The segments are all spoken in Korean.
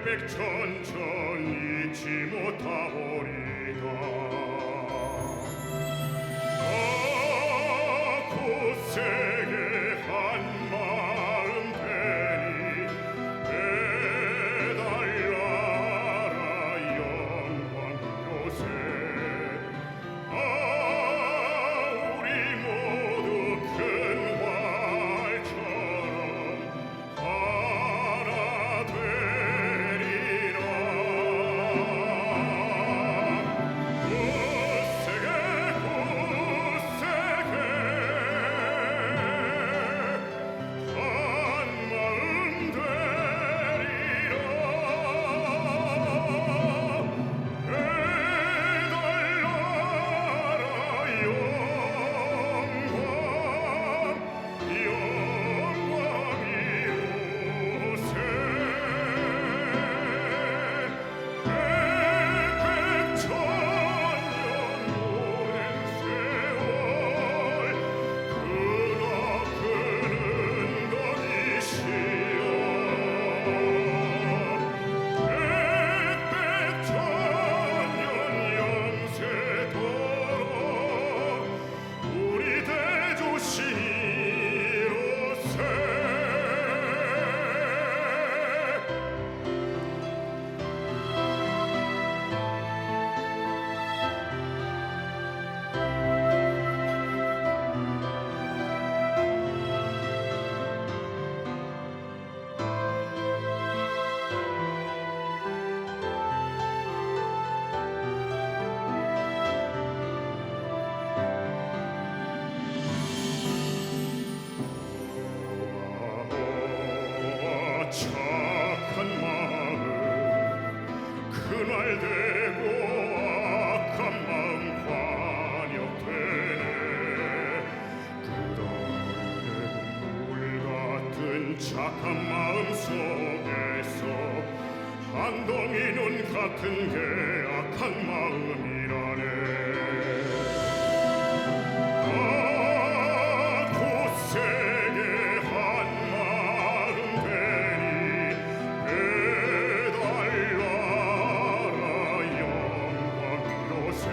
백천천 잊지 못하오리다. 곧세게 한 마음 되니 배달나라 영광 요새. 우리 모두 큰 활처럼 하나 되리라. 착한 마음 속에서 한동이 눈 같은 게 악한 마음이라네. 곧세게 한 마음 되니 배달나라 영광 요새.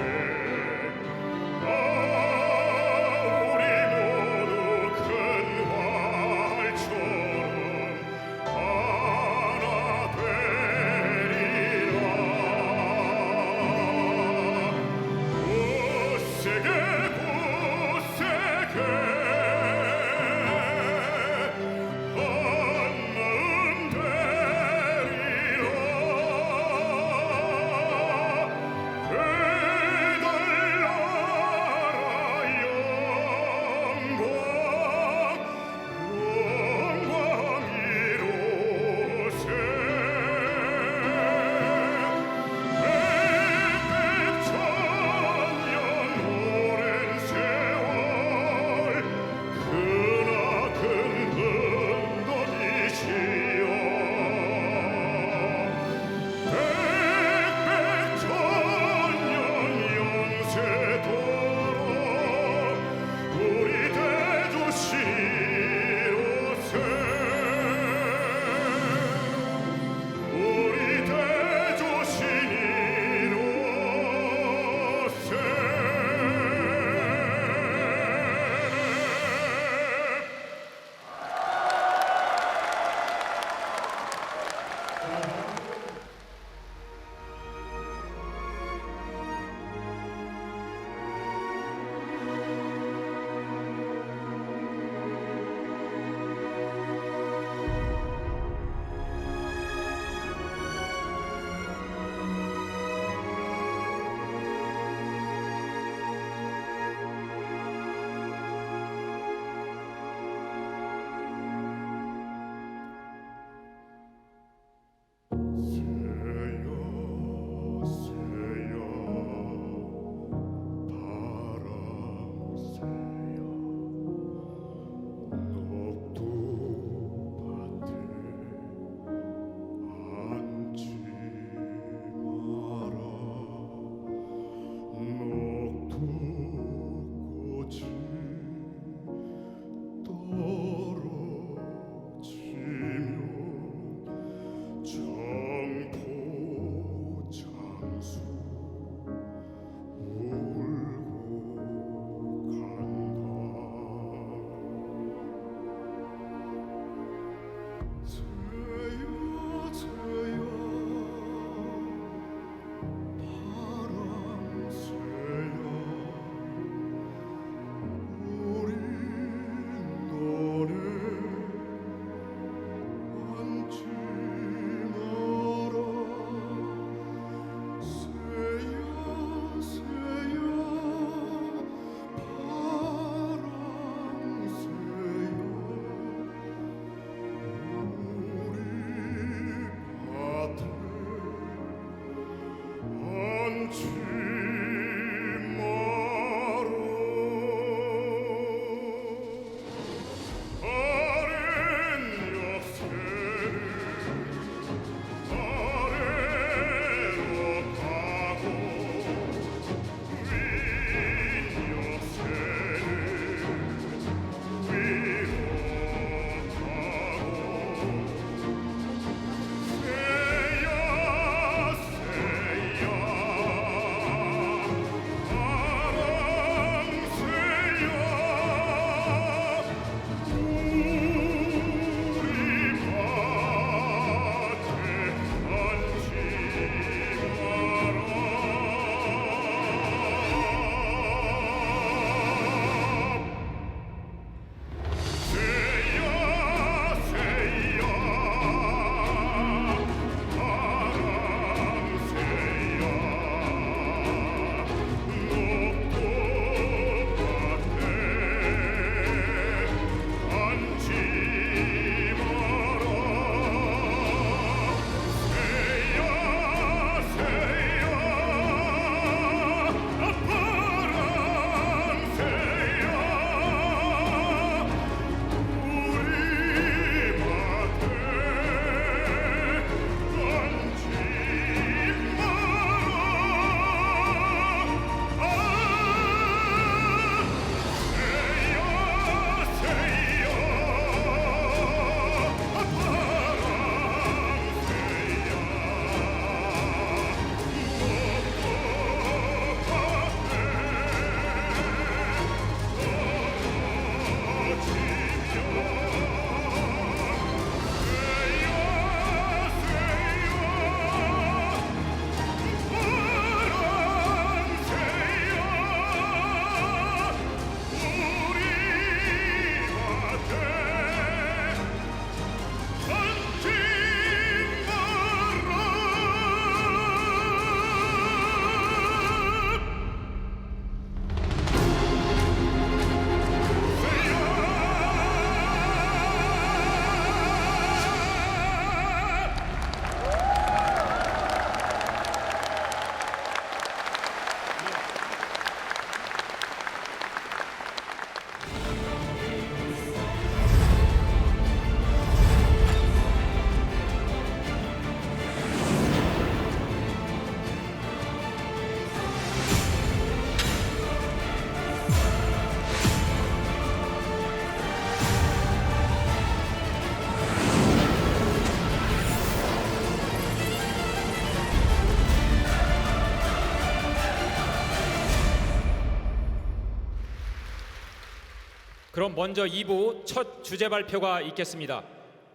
그럼 먼저 2부 첫 주제 발표가 있겠습니다.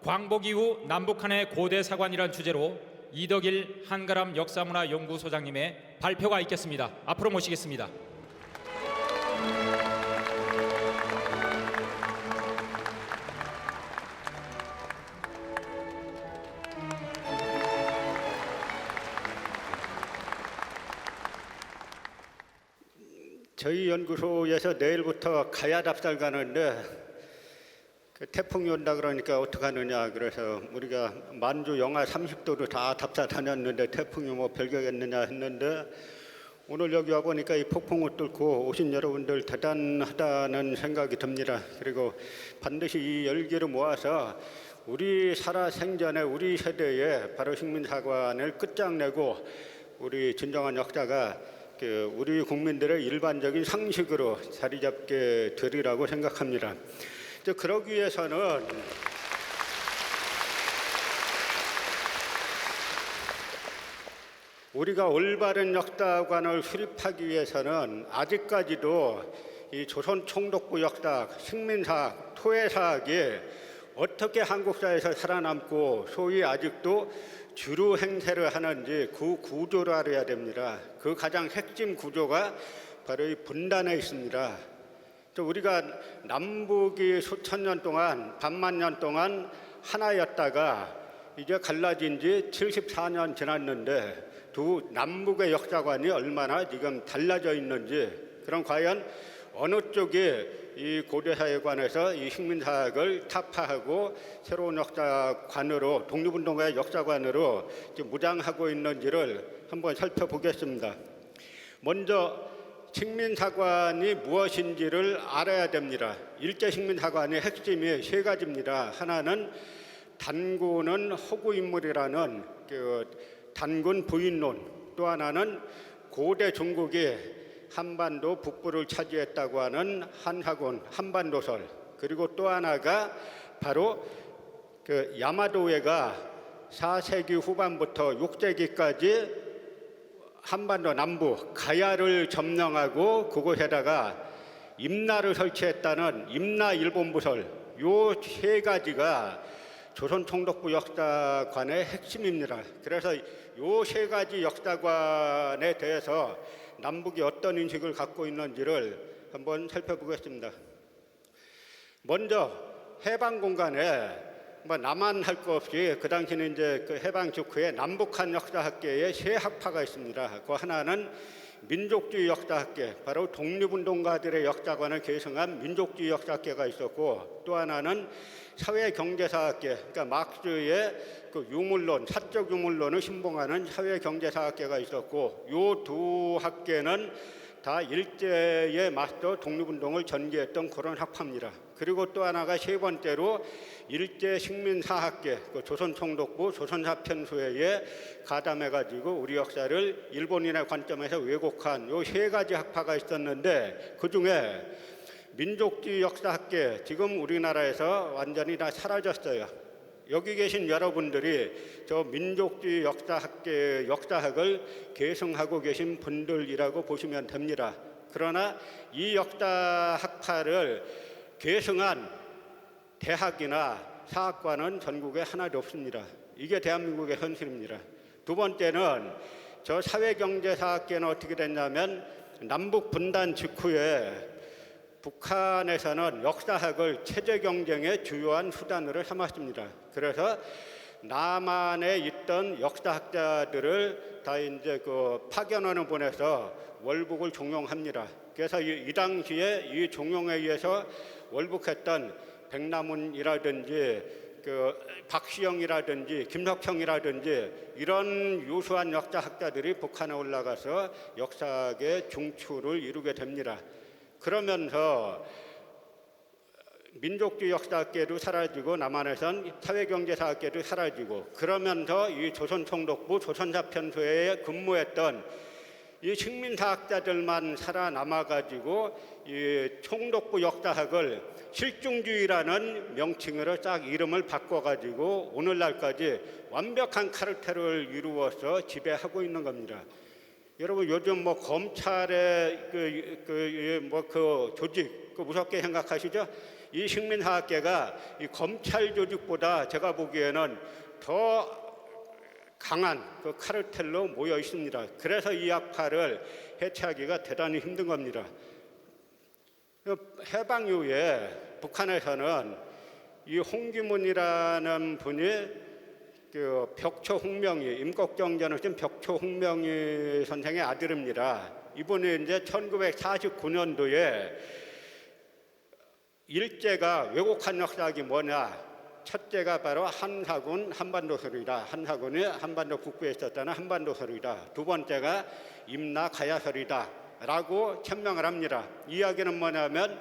광복 이후 남북한의 고대 사관이란 주제로 이덕일 한가람 역사문화 연구소장님의 발표가 있겠습니다. 앞으로 모시겠습니다. 저희 연구소에서 내일부터 가야 답살 가는데 그 태풍이 온다 그러니까 어떡하느냐. 그래서 우리가 만주 영하 30도로 다 답사 다녔는데 태풍이 뭐 별거겠느냐 했는데 오늘 여기 와보니까 이 폭풍을 뚫고 오신 여러분들 대단하다는 생각이 듭니다. 그리고 반드시 이 열기를 모아서 우리 살아생전에 우리 세대에 바로 식민사관을 끝장내고 우리 진정한 역사가 우리 국민들의 일반적인 상식으로 자리 잡게 되리라고 생각합니다. 그러기 위해서는 우리가 올바른 역사관을 수립하기 위해서는 아직까지도 이 조선 총독부 역사학, 식민사학, 토해사학이 어떻게 한국사에서 살아남고 소위 아직도 주류 행세를 하는지 그 구조를 알아야 됩니다. 그 가장 핵심 구조가 바로 이 분단에 있습니다. 우리가 남북이 수천 년 동안, 반만 년 동안 하나였다가 이제 갈라진 지 74년 지났는데 두 남북의 역사관이 얼마나 지금 달라져 있는지, 그럼 과연 어느 쪽이 이 고대사에 관해서 이 식민사학을 타파하고 새로운 역사관으로, 독립운동가의 역사관으로 무장하고 있는지를 한번 살펴보겠습니다. 먼저 식민사관이 무엇인지를 알아야 됩니다. 일제 식민사관의 핵심이 세 가지입니다. 하나는 단군은 허구인물이라는 단군 부인론, 또 하나는 고대 중국이 한반도 북부를 차지했다고 하는 한사군 한반도설, 그리고 또 하나가 바로 야마도회가 4세기 후반부터 6세기까지 한반도 남부 가야를 점령하고 그곳에다가 임나를 설치했다는 임나 일본부설, 요 세 가지가 조선 총독부 역사관의 핵심입니다. 그래서 요 세 가지 역사관에 대해서 남북이 어떤 인식을 갖고 있는지를 한번 살펴보겠습니다. 먼저 해방 공간에 나만 할 거 없이 그 당시는 이제 그 해방 직후에 남북한 역사학계에 세 학파가 있습니다. 그 하나는 민족주의 역사학계, 바로 독립운동가들의 역사관을 계승한 민족주의 역사학계가 있었고, 또 하나는 사회경제사학계, 그러니까 마크스의 그 유물론, 사적 유물론을 신봉하는 사회경제사학계가 있었고, 요 두 학계는 다 일제에 맞서 독립운동을 전개했던 그런 학파입니다. 그리고 또 하나가 세 번째로 일제 식민사학계, 그 조선총독부 조선사편수회에 가담해가지고 우리 역사를 일본인의 관점에서 왜곡한 요 세 가지 학파가 있었는데, 그 중에 민족주의 역사학계, 지금 우리나라에서 완전히 다 사라졌어요. 여기 계신 여러분들이 저 민족주의 역사학계, 역사학을 계승하고 계신 분들이라고 보시면 됩니다. 그러나 이 역사학파를 계승한 대학이나 사학관은 전국에 하나도 없습니다. 이게 대한민국의 현실입니다. 두 번째는 저 사회경제사학계는 어떻게 됐냐면, 남북 분단 직후에 북한에서는 역사학을 체제 경쟁의 주요한 수단으로 삼았습니다. 그래서 남한에 있던 역사학자들을 다 이제 파견원을 보내서 월북을 종용합니다. 그래서 이 당시에 이 종용에 의해서 월북했던 백남훈이라든지 박시영이라든지 김석형이라든지 이런 유수한 역사학자들이 북한에 올라가서 역사학의 중추를 이루게 됩니다. 그러면서 민족주의 역사학계도 사라지고 남한에선 사회경제사학계도 사라지고, 그러면서 이 조선총독부 조선사편수회에 근무했던 이 식민사학자들만 살아남아가지고 이 총독부 역사학을 실중주의라는 명칭으로 딱 이름을 바꿔가지고 오늘날까지 완벽한 카르텔을 이루어서 지배하고 있는 겁니다. 여러분, 요즘 검찰의 조직 무섭게 생각하시죠? 이 식민사학계가 이 검찰 조직보다 제가 보기에는 더 강한 그 카르텔로 모여 있습니다. 그래서 이 학파를 해체하기가 대단히 힘든 겁니다. 해방 이후에 북한에서는 이 홍기문이라는 분이 그 벽초 홍명희, 임꺽정전을 벽초 홍명희 선생의 아들입니다. 이분이 이제 1949년도에 일제가 왜곡한 역사학이 뭐냐? 첫째가 바로 한사군 한반도설이다. 한사군이 한반도 북부에 있었다는 한반도설이다. 두 번째가 임나 가야설이다. 라고 천명을 합니다. 이야기는 뭐냐면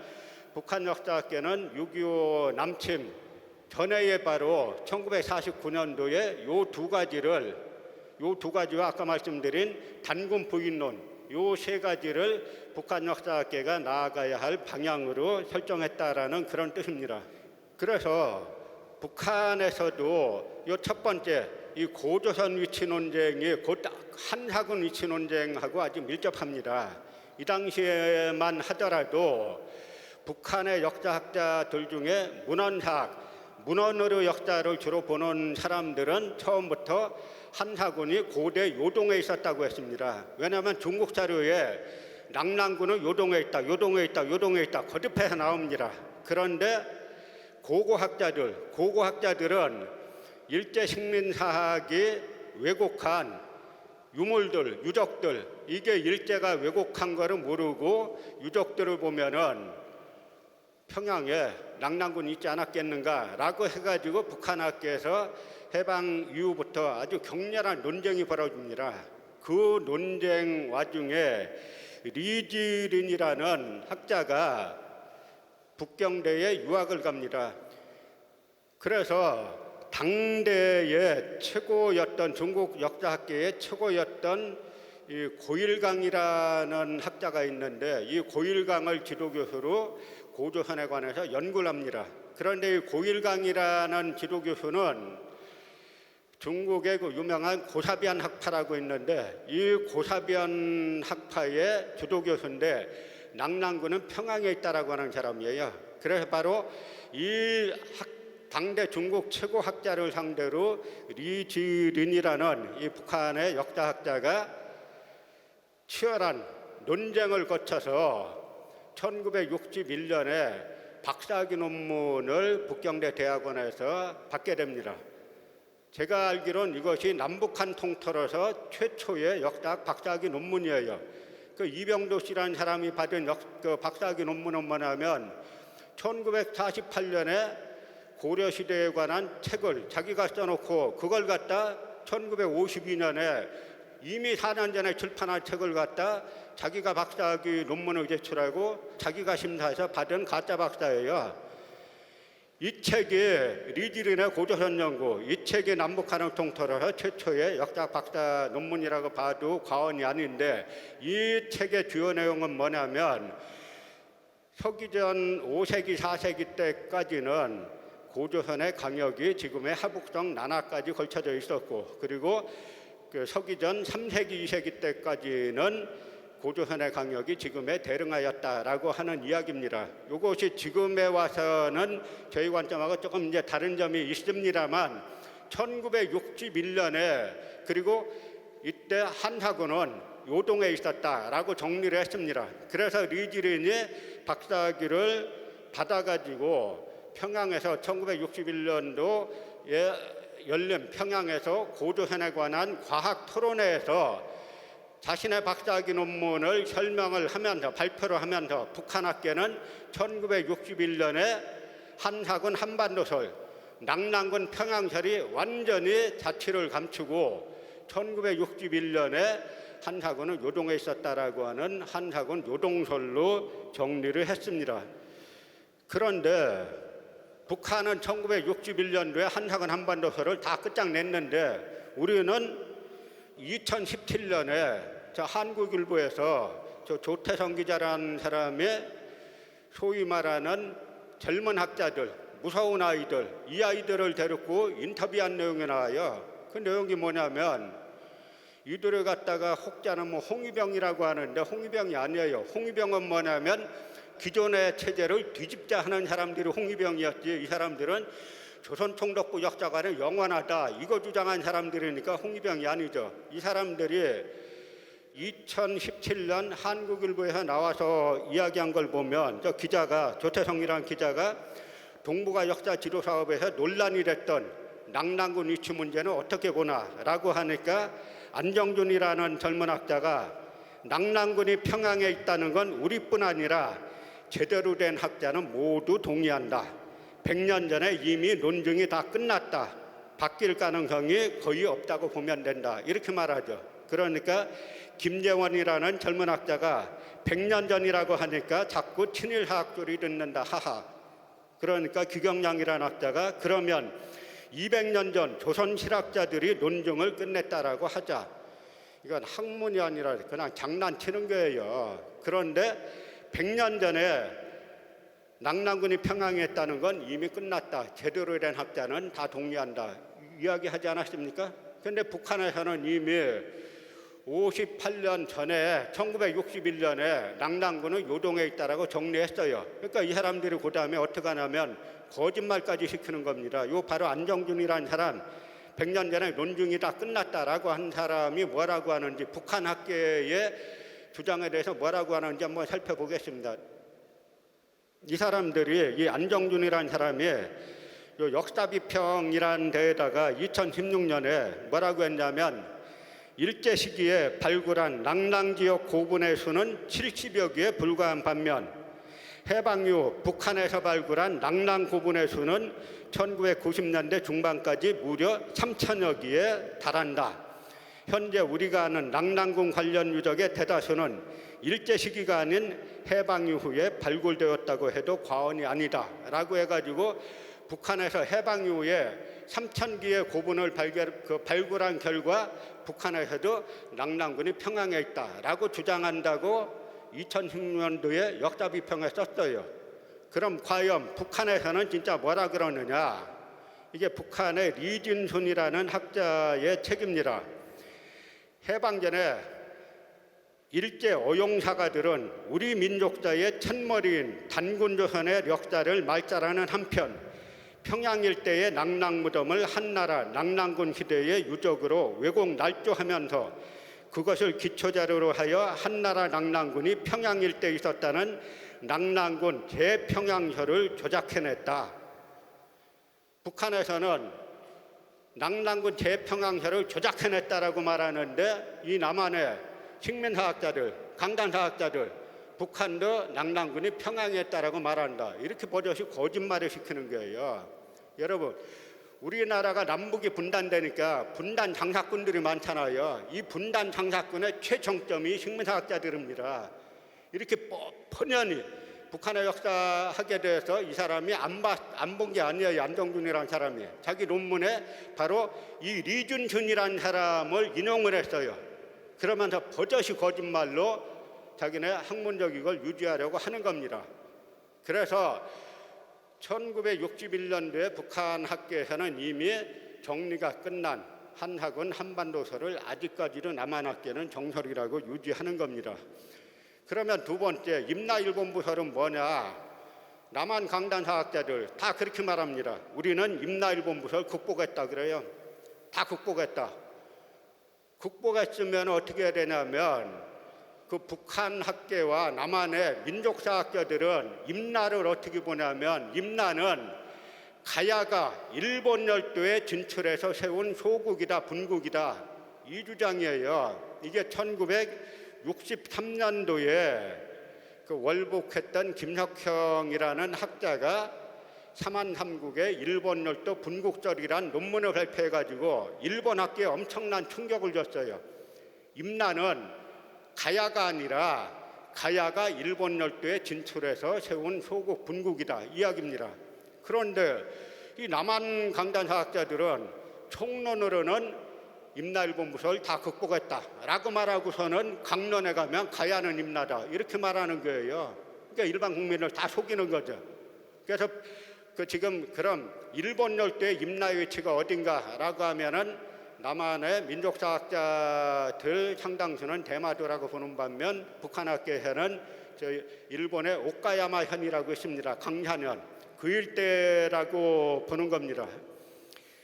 북한 역사학계는 6.25 남침 전해에 바로 1949년도에 요 두 가지와 아까 말씀드린 단군 부인론 요 세 가지를 북한 역사학계가 나아가야 할 방향으로 설정했다라는 그런 뜻입니다. 그래서 북한에서도 요 첫 번째 이 고조선 위치 논쟁이 곧 한사군 위치 논쟁하고 아주 밀접합니다. 이 당시에만 하더라도 북한의 역사학자들 중에 문헌으로 역사를 주로 보는 사람들은 처음부터 한사군이 고대 요동에 있었다고 했습니다. 왜냐하면 중국 자료에 낙랑군은 요동에 있다 거듭해서 나옵니다. 그런데 고고학자들은 일제 식민사학이 왜곡한 유물들, 유적들 이게 일제가 왜곡한 거를 모르고 유적들을 보면은 평양에 낙랑군이 있지 않았겠는가라고 해가지고 북한학계에서 해방 이후부터 아주 격렬한 논쟁이 벌어집니다. 그 논쟁 와중에 리지린이라는 학자가 북경대에 유학을 갑니다. 그래서 당대의 최고였던 중국 역사학계의 최고였던 이 고일강이라는 학자가 있는데 이 고일강을 지도교수로 고조선에 관해서 연구를 합니다. 그런데 이 고일강이라는 지도교수는 중국의 그 유명한 고사비안 학파라고 있는데 이 고사비안 학파의 지도교수인데 낙랑군은 평양에 있다라고 하는 사람이에요. 그래서 바로 이 당대 중국 최고 학자를 상대로 리지린이라는 이 북한의 역사학자가 치열한 논쟁을 거쳐서 1961년에 박사학위 논문을 북경대 대학원에서 받게 됩니다. 제가 알기로는 이것이 남북한 통틀어서 최초의 역사학 박사학위 논문이에요. 그 이병도 씨라는 사람이 받은 그 박사학위 논문은 뭐냐면 1948년에 고려시대에 관한 책을 자기가 써놓고 그걸 갖다 1952년에 이미 4년 전에 출판한 책을 갖다 자기가 박사학위 논문을 제출하고 자기가 심사해서 받은 가짜 박사예요. 이 책이 리지린의 고조선 연구, 이 책이 남북한을 통틀어서 최초의 역사학 박사 논문이라고 봐도 과언이 아닌데 이 책의 주요 내용은 뭐냐면 서기전 5세기, 4세기 때까지는 고조선의 강역이 지금의 하북성 난하까지 걸쳐져 있었고 그리고 그 서기전 3세기, 2세기 때까지는 고조선의 강역이 지금의 대릉하였다라고 하는 이야기입니다. 이것이 지금에 와서는 저희 관점하고 조금 이제 다른 점이 있습니다만 1961년에 그리고 이때 한사군은 요동에 있었다라고 정리를 했습니다. 그래서 리지린이 박사학위를 받아가지고 평양에서 1961년도에 열린 평양에서 고조선에 관한 과학 토론회에서 자신의 박사학위 논문을 설명을 하면서 발표를 하면서 북한학계는 1961년에 한사군 한반도설, 낙랑군 평양설이 완전히 자취를 감추고 1961년에 한사군은 요동에 있었다라고 하는 한사군 요동설로 정리를 했습니다. 그런데 북한은 1961년도에 한사군 한반도설을 다 끝장냈는데 우리는 2017년에 저 한국일보에서 저 조태성 기자라는 사람이 소위 말하는 젊은 학자들, 무서운 아이들, 이 아이들을 데리고 인터뷰한 내용이 나와요. 그 내용이 뭐냐면 이들을 갖다가 혹자는 뭐 홍위병이라고 하는데 홍위병이 아니에요. 홍위병은 뭐냐면 기존의 체제를 뒤집자 하는 사람들이 홍위병이었지. 이 사람들은 조선총독부 역사관은 영원하다 이거 주장한 사람들이니까 홍위병이 아니죠. 이 사람들이 2017년 한국일보에서 나와서 이야기한 걸 보면 저 기자가 조태성이라는 기자가 동북아 역사 지도 사업에서 논란이 됐던 낙랑군 위치 문제는 어떻게 보나라고 하니까 안정준이라는 젊은 학자가 낙랑군이 평양에 있다는 건 우리뿐 아니라 제대로 된 학자는 모두 동의한다. 100년 전에 이미 논증이 다 끝났다. 바뀔 가능성이 거의 없다고 보면 된다. 이렇게 말하죠. 그러니까 김재원이라는 젊은 학자가 100년 전이라고 하니까 자꾸 친일학 소리 듣는다. 하하. 그러니까 규경량이라는 학자가 그러면 200년 전 조선 실학자들이 논증을 끝냈다라고 하자. 이건 학문이 아니라 그냥 장난치는 거예요. 그런데 100년 전에 낙랑군이 평양에 있다는 건 이미 끝났다. 제대로 된 학자는 다 동의한다. 이야기하지 않았습니까? 그런데 북한에서는 이미 58년 전에 1961년에 낙랑군은 요동에 있다라고 정리했어요. 그러니까 이 사람들이 그 다음에 어떻게 하냐면 거짓말까지 시키는 겁니다. 요 바로 안정준이라는 사람 100년 전에 논증이 다 끝났다라고 한 사람이 뭐라고 하는지 북한 학계의 주장에 대해서 뭐라고 하는지 한번 살펴보겠습니다. 이 사람들이 이 안정준이라는 사람이 요 역사비평이라는 데에다가 2016년에 뭐라고 했냐면 일제 시기에 발굴한 낙랑 지역 고분의 수는 70여 개에 불과한 반면 해방 이후 북한에서 발굴한 낙랑 고분의 수는 1990년대 중반까지 무려 3천여 개에 달한다. 현재 우리가 아는 낙랑군 관련 유적의 대다수는 일제 시기가 아닌 해방 이후에 발굴되었다고 해도 과언이 아니다 라고 해가지고 북한에서 해방 이후에 3,000개의 고분을 발굴한 결과 북한에서도 낙랑군이 평양에 있다라고 주장한다고 2016년도에 역사비평에 썼어요. 그럼 과연 북한에서는 진짜 뭐라 그러느냐? 이게 북한의 리진순이라는 학자의 책입니다. 해방 전에 일제 어용사가들은 우리 민족사의 첫머리인 단군조선의 역사를 말자라는 한편 평양 일대의 낙랑 무덤을 한나라 낙랑군 시대의 유적으로 왜곡 날조하면서 그것을 기초자료로 하여 한나라 낙랑군이 평양 일대에 있었다는 낙랑군 재평양서를 조작해냈다. 북한에서는 낙랑군 재평양서를 조작해냈다라고 말하는데 이 남한의 식민사학자들, 강단사학자들 북한도 낙랑군이 평양에 있다라고 말한다. 이렇게 버젓이 거짓말을 시키는 거예요. 여러분, 우리나라가 남북이 분단되니까 분단 장사꾼들이 많잖아요. 이 분단 장사꾼의 최정점이 식민사학자들입니다. 이렇게 뻔뻔히 북한의 역사학에 대해서 이 사람이 안 본 게 아니에요. 안정준이라는 사람이. 자기 논문에 바로 이 리준순이라는 사람을 인용을 했어요. 그러면서 버젓이 거짓말로 자기네 학문적 이걸 유지하려고 하는 겁니다. 그래서 1961년도에 북한 학계에서는 이미 정리가 끝난 한학은 한반도서를 아직까지도 남한 학계는 정설이라고 유지하는 겁니다. 그러면 두 번째 임나일본부설은 뭐냐? 남한 강단사학자들 다 그렇게 말합니다. 우리는 임나일본부설 극복했다 그래요. 다 극복했다. 극복했으면 어떻게 해야 되냐면 그 북한 학계와 남한의 민족사학자들은 임나를 어떻게 보냐면 임나는 가야가 일본 열도에 진출해서 세운 소국이다 분국이다 이 주장이에요. 이게 1963년도에 그 월북했던 김석형이라는 학자가 삼한삼국의 일본 열도 분국절이란 논문을 발표해가지고 일본 학계에 엄청난 충격을 줬어요. 임나는 가야가 아니라 가야가 일본 열도에 진출해서 세운 소국 분국이다 이야기입니다. 그런데 이 남한 강단사학자들은 총론으로는 임나일본부설 다 극복했다라고 말하고서는 강론에 가면 가야는 임나다 이렇게 말하는 거예요. 그러니까 일반 국민을 다 속이는 거죠. 그래서 지금 그럼 일본 열도의 임나의 위치가 어딘가라고 하면은 남한의 민족사학자들 상당수는 대마도라고 보는 반면 북한 학계에서는 저 일본의 오카야마 현이라고 있습니다. 강산현 그 일대라고 보는 겁니다.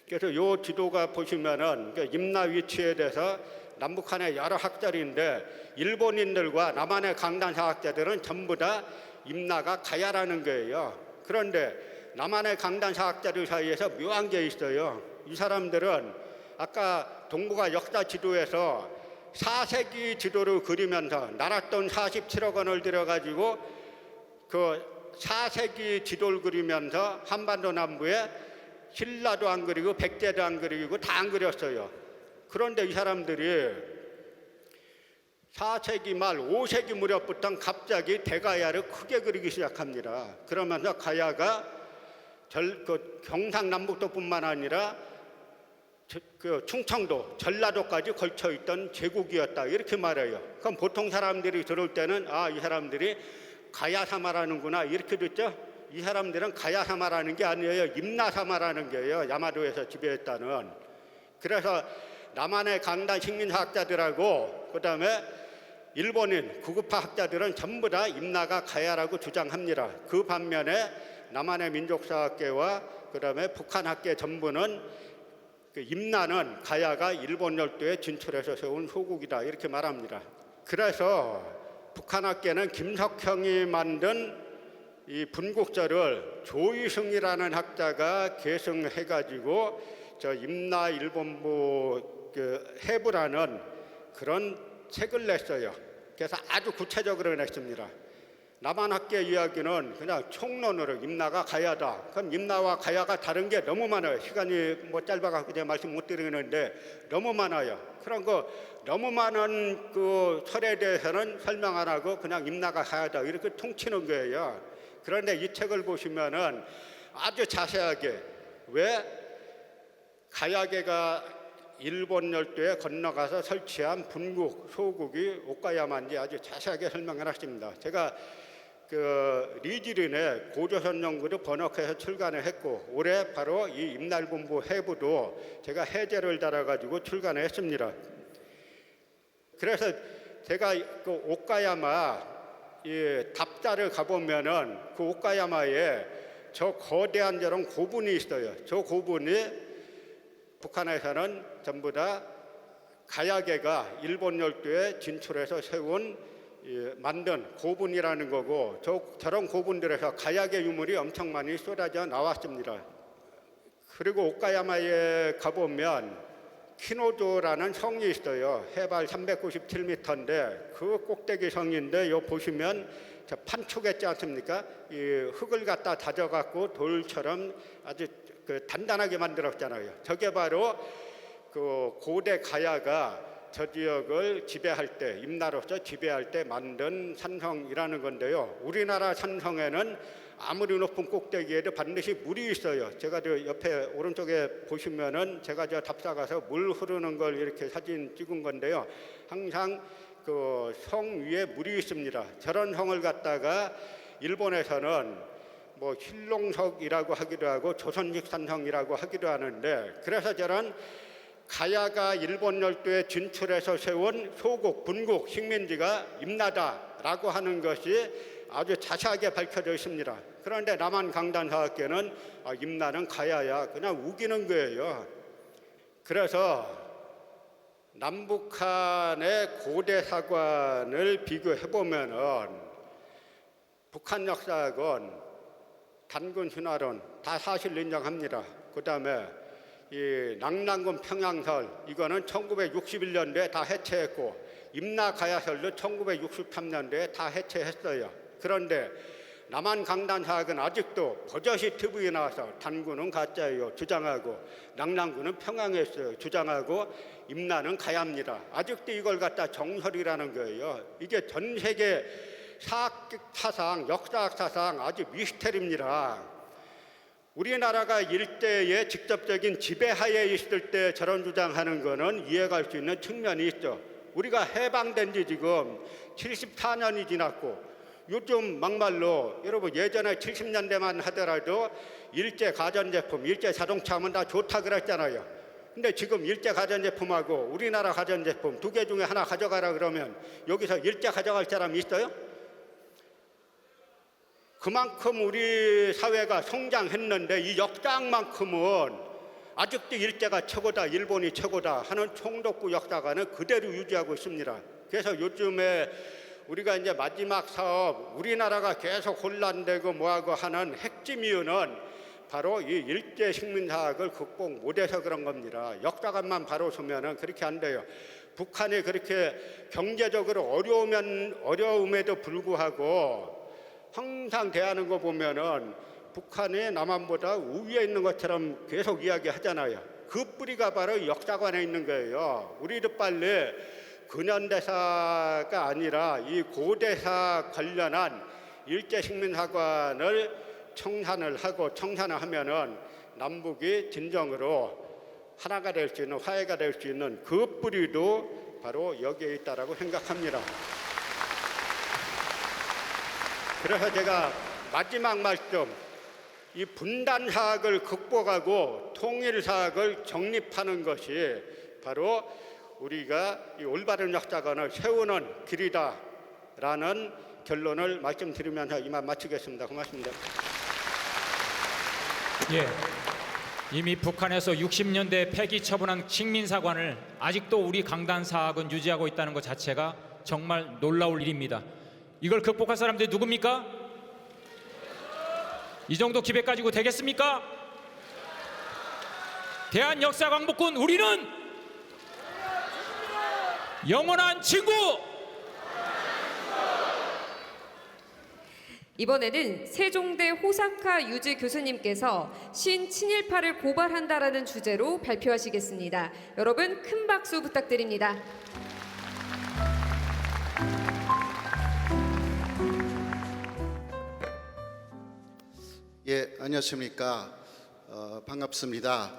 그래서 요 지도가 보시면은 임나 위치에 대해서 남북한의 여러 학자인데 일본인들과 남한의 강단사학자들은 전부 다 임나가 가야라는 거예요. 그런데 남한의 강단사학자들 사이에서 묘한 게 있어요. 이 사람들은 아까 동북아 역사 지도에서 4세기 지도를 그리면서 나랏돈 47억 원을 들여가지고 그 4세기 지도를 그리면서 한반도 남부에 신라도 안 그리고 백제도 안 그리고 다 안 그렸어요. 그런데 이 사람들이 4세기 말 5세기 무렵부터 갑자기 대가야를 크게 그리기 시작합니다. 그러면서 가야가 그 경상남북도뿐만 아니라 그 충청도, 전라도까지 걸쳐 있던 제국이었다 이렇게 말해요. 그럼 보통 사람들이 들을 때는 이 사람들이 가야사마라는구나 이렇게 듣죠. 이 사람들은 가야사마라는 게 아니에요. 임나사마라는 게예요. 야마도에서 지배했다는. 그래서 남한의 강단 식민사학자들하고 그다음에 일본인 구급파 학자들은 전부 다 임나가 가야라고 주장합니다. 그 반면에 남한의 민족사학계와 그다음에 북한학계 전부는 그 임나는 가야가 일본 열도에 진출해서 세운 소국이다 이렇게 말합니다. 그래서 북한학계는 김석형이 만든 이 분국절을 조이승이라는 학자가 계승해가지고 저 임나 일본부 그 해부라는 그런 책을 냈어요. 그래서 아주 구체적으로 냈습니다. 남한학계 이야기는 그냥 총론으로 임나가 가야다. 그럼 임나와 가야가 다른 게 너무 많아요. 시간이 뭐 짧아갖고 제가 말씀 못 드리는데 너무 많아요. 그런 거 너무 많은 그 설에 대해서는 설명 안 하고 그냥 임나가 가야다 이렇게 통치는 거예요. 그런데 이 책을 보시면은 아주 자세하게 왜 가야계가 일본 열도에 건너가서 설치한 분국, 소국이 오카야마인지 아주 자세하게 설명을 하십니다. 제가 그 리지린의 고조선 연구를 번역해서 출간을 했고 올해 바로 이 임날본부 해부도 제가 해제를 달아가지고 출간을 했습니다. 그래서 제가 그 오카야마 이 답사를 가보면은 그 오카야마에 저 거대한 저런 고분이 있어요. 저 고분이 북한에서는 전부 다 가야계가 일본 열도에 진출해서 세운 만든 고분이라는 거고 저런 고분들에서 가야계 유물이 엄청 많이 쏟아져 나왔습니다. 그리고 오카야마에 가보면 키노조라는 성이 있어요. 해발 397m인데 그 꼭대기 성인데 요 보시면 저 판촉했지 않습니까? 이 흙을 갖다 다져갖고 돌처럼 아주 그 단단하게 만들었잖아요. 저게 바로 그 고대 가야가 저 지역을 지배할 때 임나로서 지배할 때 만든 산성이라는 건데요. 우리나라 산성에는 아무리 높은 꼭대기에도 반드시 물이 있어요. 제가 저 옆에 오른쪽에 보시면은 제가 저 답사 가서 물 흐르는 걸 이렇게 사진 찍은 건데요. 항상 그 성 위에 물이 있습니다. 저런 성을 갖다가 일본에서는 뭐 힐롱석이라고 하기도 하고 조선직 산성이라고 하기도 하는데 그래서 저런 가야가 일본 열도에 진출해서 세운 소국, 분국, 식민지가 임나다라고 하는 것이 아주 자세하게 밝혀져 있습니다. 그런데 남한 강단사학계는 임나는 가야야 그냥 우기는 거예요. 그래서 남북한의 고대 사관을 비교해 보면은 북한 역사학은 단군 신화론 다 사실 인정합니다. 그다음에 이 낙랑군 평양설 이거는 1961년도에 다 해체했고 임나 가야설도 1963년도에 다 해체했어요. 그런데 남한 강단사학은 아직도 버젓이 TV에 나와서 단군은 가짜예요 주장하고 낙랑군은 평양했어요 주장하고 임나는 가야입니다. 아직도 이걸 갖다 정설이라는 거예요. 이게 전 세계 사학적 사상, 역사학 사상 아주 미스테리입니다. 우리나라가 일대에 직접적인 지배하에 있을 때 저런 주장하는 거는 이해갈 수 있는 측면이 있죠. 우리가 해방된 지 지금 74년이 지났고 요즘 막말로 여러분 예전에 70년대만 하더라도 일제 가전제품, 일제 자동차 하면 다 좋다 그랬잖아요. 근데 지금 일제 가전제품하고 우리나라 가전제품 두 개 중에 하나 가져가라 그러면 여기서 일제 가져갈 사람이 있어요? 그만큼 우리 사회가 성장했는데 이 역사만큼은 아직도 일제가 최고다, 일본이 최고다 하는 총독부 역사관은 그대로 유지하고 있습니다. 그래서 요즘에 우리가 이제 마지막 사업, 우리나라가 계속 혼란되고 뭐하고 하는 핵심 이유는 바로 이 일제 식민사학을 극복 못해서 그런 겁니다. 역사관만 바로 서면은 그렇게 안 돼요. 북한이 그렇게 경제적으로 어려움에도 불구하고 항상 대하는 거 보면은 북한이 남한보다 우위에 있는 것처럼 계속 이야기하잖아요. 그 뿌리가 바로 역사관에 있는 거예요. 우리도 빨리 근현대사가 아니라 이 고대사 관련한 일제식민사관을 청산을 하면은 남북이 진정으로 하나가 될 수 있는, 화해가 될 수 있는 그 뿌리도 바로 여기에 있다라고 생각합니다. 그래서 제가 마지막 말씀, 이 분단사학을 극복하고 통일사학을 정립하는 것이 바로 우리가 이 올바른 역사관을 세우는 길이다라는 결론을 말씀드리면서 이만 마치겠습니다. 고맙습니다. 예. 이미 북한에서 60년대 폐기 처분한 식민사관을 아직도 우리 강단사학은 유지하고 있다는 것 자체가 정말 놀라울 일입니다. 이걸 극복할 사람들이 누굽니까? 이 정도 기백 가지고 되겠습니까? 대한역사광복군 우리는 영원한 친구! 이번에는 세종대 호사카 유지 교수님께서 신친일파를 고발한다라는 주제로 발표하시겠습니다. 여러분 큰 박수 부탁드립니다. 예, 안녕하십니까. 반갑습니다.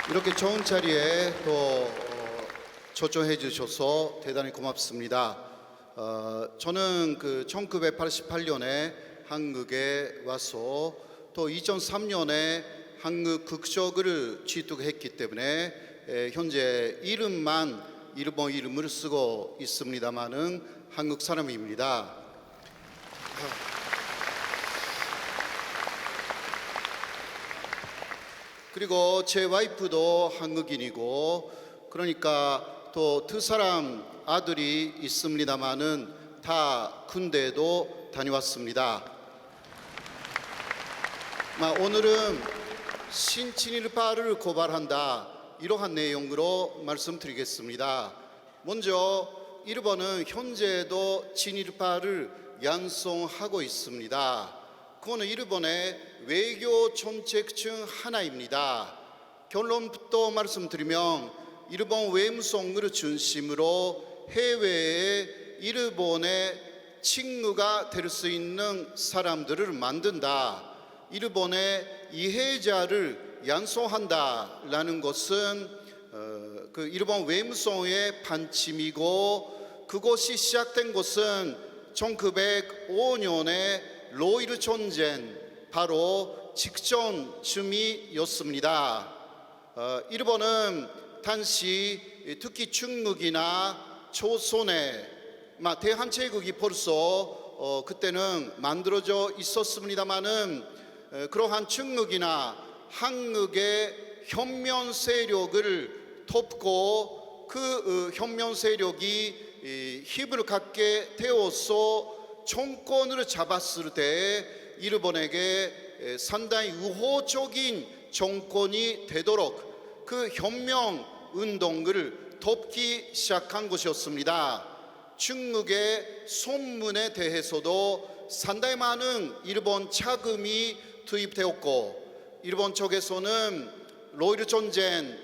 이렇게 좋은 자리에 또 초청해 주셔서 대단히 고맙습니다. 저는 1988년에 한국에 와서 또 2003년에 한국 국적을 취득했기 때문에 현재 이름만 일본 이름을 쓰고 있습니다만은 한국 사람입니다. 그리고 제 와이프도 한국인이고 그러니까 또 두 사람 아들이 있습니다마는 다 군대도 다녀왔습니다. 오늘은 신친일파를 고발한다 이러한 내용으로 말씀드리겠습니다. 먼저 일본은 현재도 친일파를 양성하고 있습니다. 그거는 일본의 외교 정책 중 하나입니다. 결론부터 말씀드리면 일본 외무성을 중심으로 해외에 일본의 친구가 될 수 있는 사람들을 만든다. 일본의 이해자를 양성한다라는 것은 그 일본 외무성의 반침이고 그것이 시작된 것은 1905년에 로일 전쟁 바로 직전쯤이었습니다. 일본은 당시 특히 중국이나 조선의 대한제국이 벌써 그때는 만들어져 있었습니다마는 그러한 중국이나 한국의 혁명 세력을 덮고 그 혁명 세력이 힘을 갖게 되어서 정권을 잡았을 때 일본에게 상당히 우호적인 정권이 되도록 그 혁명 운동을 덮기 시작한 것이었습니다. 중국의 손문에 대해서도 상당히 많은 일본 자금이 투입되었고 일본 쪽에서는 로일 전쟁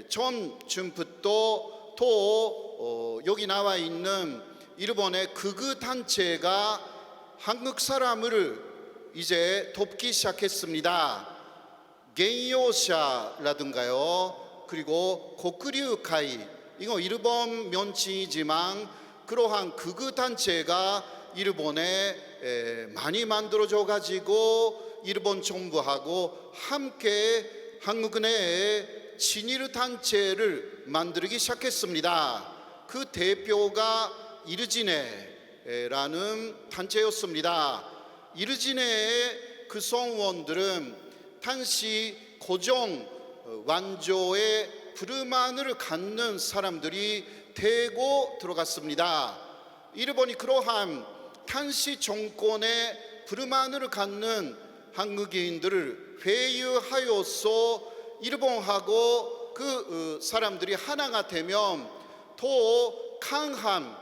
전쯤부터 또 여기 나와 있는 일본의 극우 단체가 한국 사람을 이제 돕기 시작했습니다. 겐요샤라든가요. 그리고 고쿠류카이 이거 일본 명칭이지만 그러한 극우 단체가 일본에 많이 만들어져 가지고 일본 정부하고 함께 한국 내에 친일 단체를 만들기 시작했습니다. 그 대표가 일진에 단체였습니다. 이르진의 그 성원들은 당시 고종 왕조의 부르마늘을 갖는 사람들이 대거 들어갔습니다. 일본이 그러한 당시 정권의 부르마늘을 갖는 한국인들을 회유하여서 일본하고 그 사람들이 하나가 되면 더 강한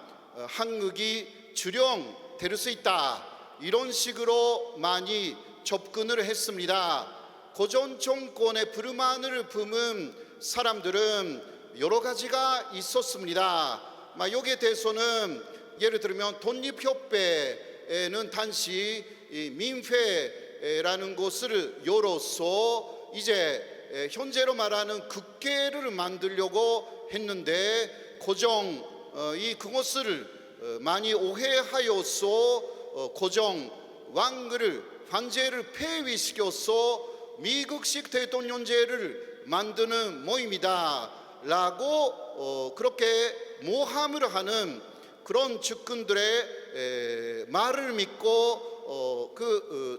한국이 주령될 수 있다. 이런 식으로 많이 접근을 했습니다. 고전 정권의 부르마늘을 품은 사람들은 여러 가지가 있었습니다. 여기에 대해서는 예를 들면 독립협회는 당시 민회라는 것을 열어서 이제 현재로 말하는 국회를 만들려고 했는데 고종 그것을 많이 오해하여서 고종 왕을 황제를 폐위시켜서 미국식 대통령제를 만드는 모임이다 라고 그렇게 모함을 하는 그런 측근들의 말을 믿고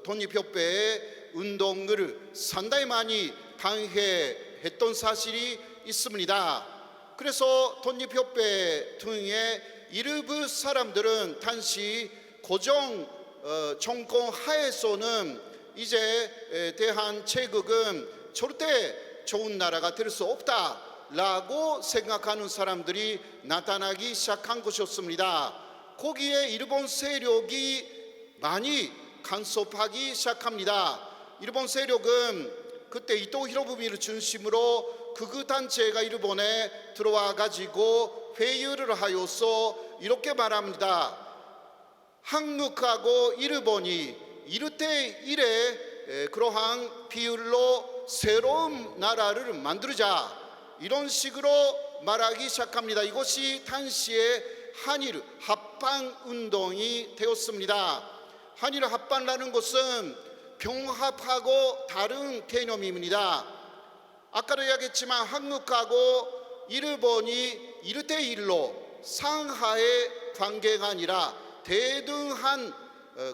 독립협회의 운동을 상당히 많이 방해했던 사실이 있습니다. 그래서 독립협회 등의 일부 사람들은 당시 고종 정권 하에서는 이제 대한제국은 절대 좋은 나라가 될 수 없다라고 생각하는 사람들이 나타나기 시작한 것이었습니다. 거기에 일본 세력이 많이 간섭하기 시작합니다. 일본 세력은 그때 이토 히로부미를 중심으로 극우단체가 일본에 들어와 가지고 회유를 하여서 이렇게 말합니다. 한국하고 일본이 1대 1의 그러한 비율로 새로운 나라를 만들자, 이런 식으로 말하기 시작합니다. 이것이 당시에 한일 합방 운동이 되었습니다. 한일 합방이라는 것은 병합하고 다른 개념입니다. 아까도 이야기했지만 한국하고 일본이 1대 1로 상하의 관계가 아니라 대등한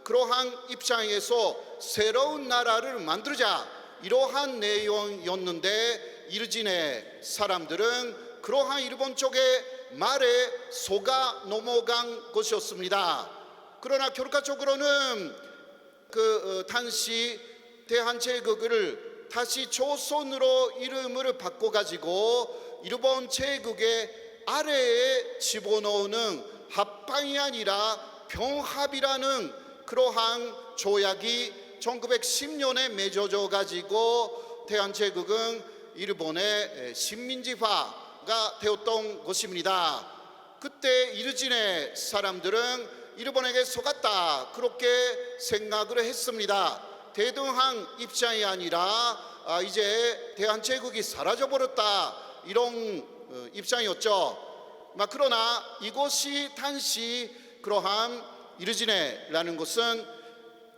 그러한 입장에서 새로운 나라를 만들자, 이러한 내용이었는데 이르진의 사람들은 그러한 일본 쪽의 말에 속아 넘어간 것이었습니다. 그러나 결과적으로는 당시 대한제국을 다시 조선으로 이름을 바꿔가지고 일본 제국의 아래에 집어넣는 합방이 아니라 병합이라는 그러한 조약이 1910년에 맺어져 가지고 대한제국은 일본의 식민지화가 되었던 것입니다. 그때 이르진의 사람들은 일본에게 속았다, 그렇게 생각을 했습니다. 대등한 입장이 아니라 이제 대한제국이 사라져버렸다, 이런 입장이었죠. 그러나 이것이 당시 그러한 이르진회라는 것은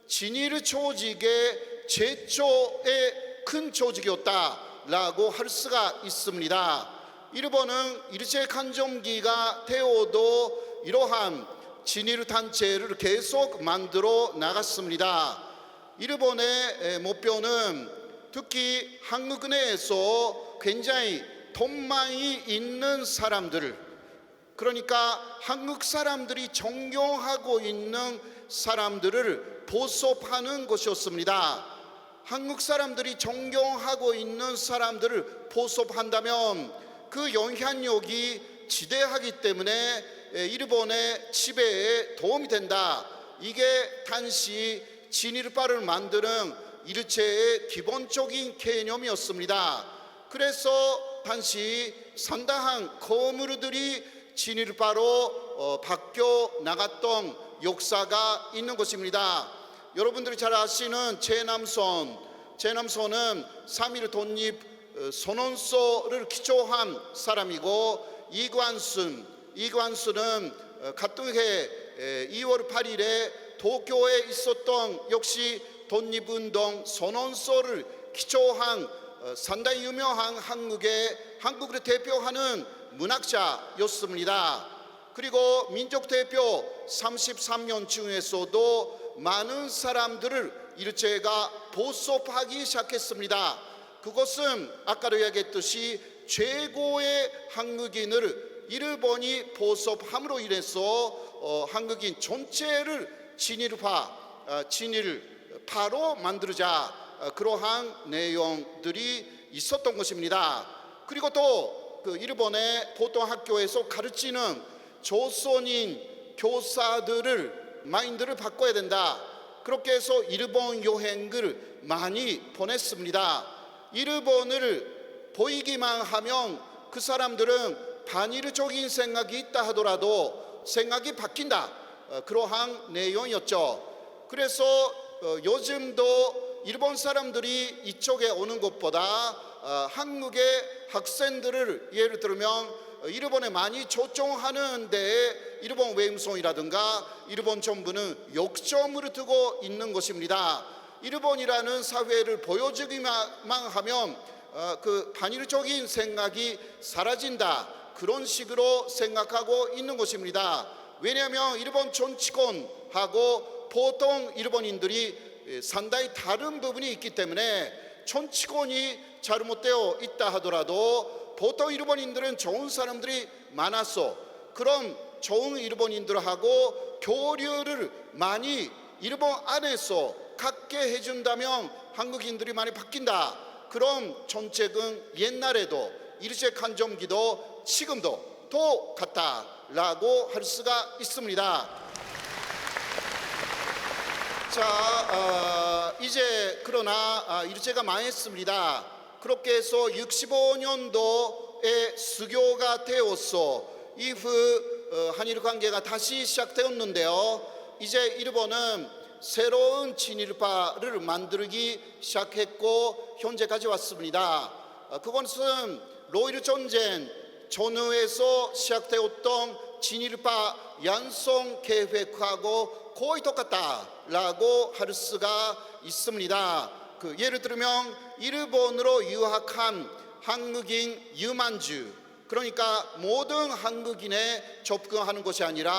진일 조직의 제초의 큰 조직이었다라고 할 수가 있습니다. 일본은 일제 강점기가 되어도 이러한 진일 단체를 계속 만들어 나갔습니다. 일본의 목표는 특히 한국 내에서 굉장히 돈망이 있는 사람들, 그러니까 한국 사람들이 존경하고 있는 사람들을 보섭하는 것이었습니다. 한국 사람들이 존경하고 있는 사람들을 보섭한다면 그 영향력이 지대하기 때문에 일본의 지배에 도움이 된다. 이게 당시 진일파를 만드는 일제의 기본적인 개념이었습니다. 그래서 당시 상당한 거물들이 진일파로 바뀌어 나갔던 역사가 있는 것입니다. 여러분들이 잘 아시는 제남선은 3.1 독립 선언서를 기초한 사람이고, 이관순은 같은 해 2월 8일에 도쿄에 있었던 역시 독립운동 선언서를 기초한 상당히 유명한 한국을 대표하는 문학자였습니다. 그리고 민족대표 33년 중에서도 많은 사람들을 일제가 보섭하기 시작했습니다. 그것은 아까도 이야기했듯이 최고의 한국인을 일본이 보섭함으로 인해서 한국인 전체를 진일파로 만들자, 그러한 내용들이 있었던 것입니다. 그리고 또 그 일본의 보통 학교에서 가르치는 조선인 교사들을 마인드를 바꿔야 된다. 그렇게 해서 일본 여행을 많이 보냈습니다. 일본을 보이기만 하면 그 사람들은 반일적인 생각이 있다 하더라도 생각이 바뀐다, 그러한 내용이었죠. 그래서 요즘도 일본 사람들이 이쪽에 오는 것보다 한국의 학생들을 예를 들면 일본에 많이 초청하는데 일본 외음성이라든가 일본 정부는 역점을 두고 있는 것입니다. 일본이라는 사회를 보여주기만 하면 그 반일적인 생각이 사라진다, 그런 식으로 생각하고 있는 것입니다. 왜냐하면 일본 정치권하고 보통 일본인들이 상당히 다른 부분이 있기 때문에 정치권이 잘못되어 있다 하더라도 보통 일본인들은 좋은 사람들이 많아서 그런 좋은 일본인들하고 교류를 많이 일본 안에서 갖게 해준다면 한국인들이 많이 바뀐다, 그런 정책은 옛날에도 일제 강점기도 지금도 똑같다라고 할 수가 있습니다. 자, 이제 그러나 일제가 망했습니다. 그렇게 해서 65년도에 수교가 되어서 이후 한일 관계가 다시 시작되었는데요. 이제 일본은 새로운 친일파를 만들기 시작했고 현재까지 왔습니다. 그것은 로일 전쟁 전후에서 시작되었던 친일파 양성 계획하고 거의 똑같다라고 할 수가 있습니다. 예를 들면 일본으로 유학한 한국인 유만주, 그러니까 모든 한국인에 접근하는 것이 아니라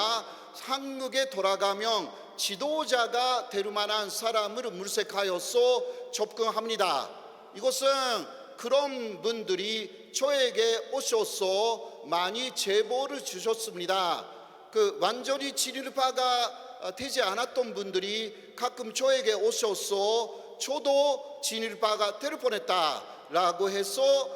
한국에 돌아가면 지도자가 될 만한 사람을 물색하여서 접근합니다. 이것은 그런 분들이 저에게 오셔서 많이 제보를 주셨습니다. 완전히 친일파가 되지 않았던 분들이 가끔 저에게 오셔서 저도 친일파가 될 뻔했다라고 해서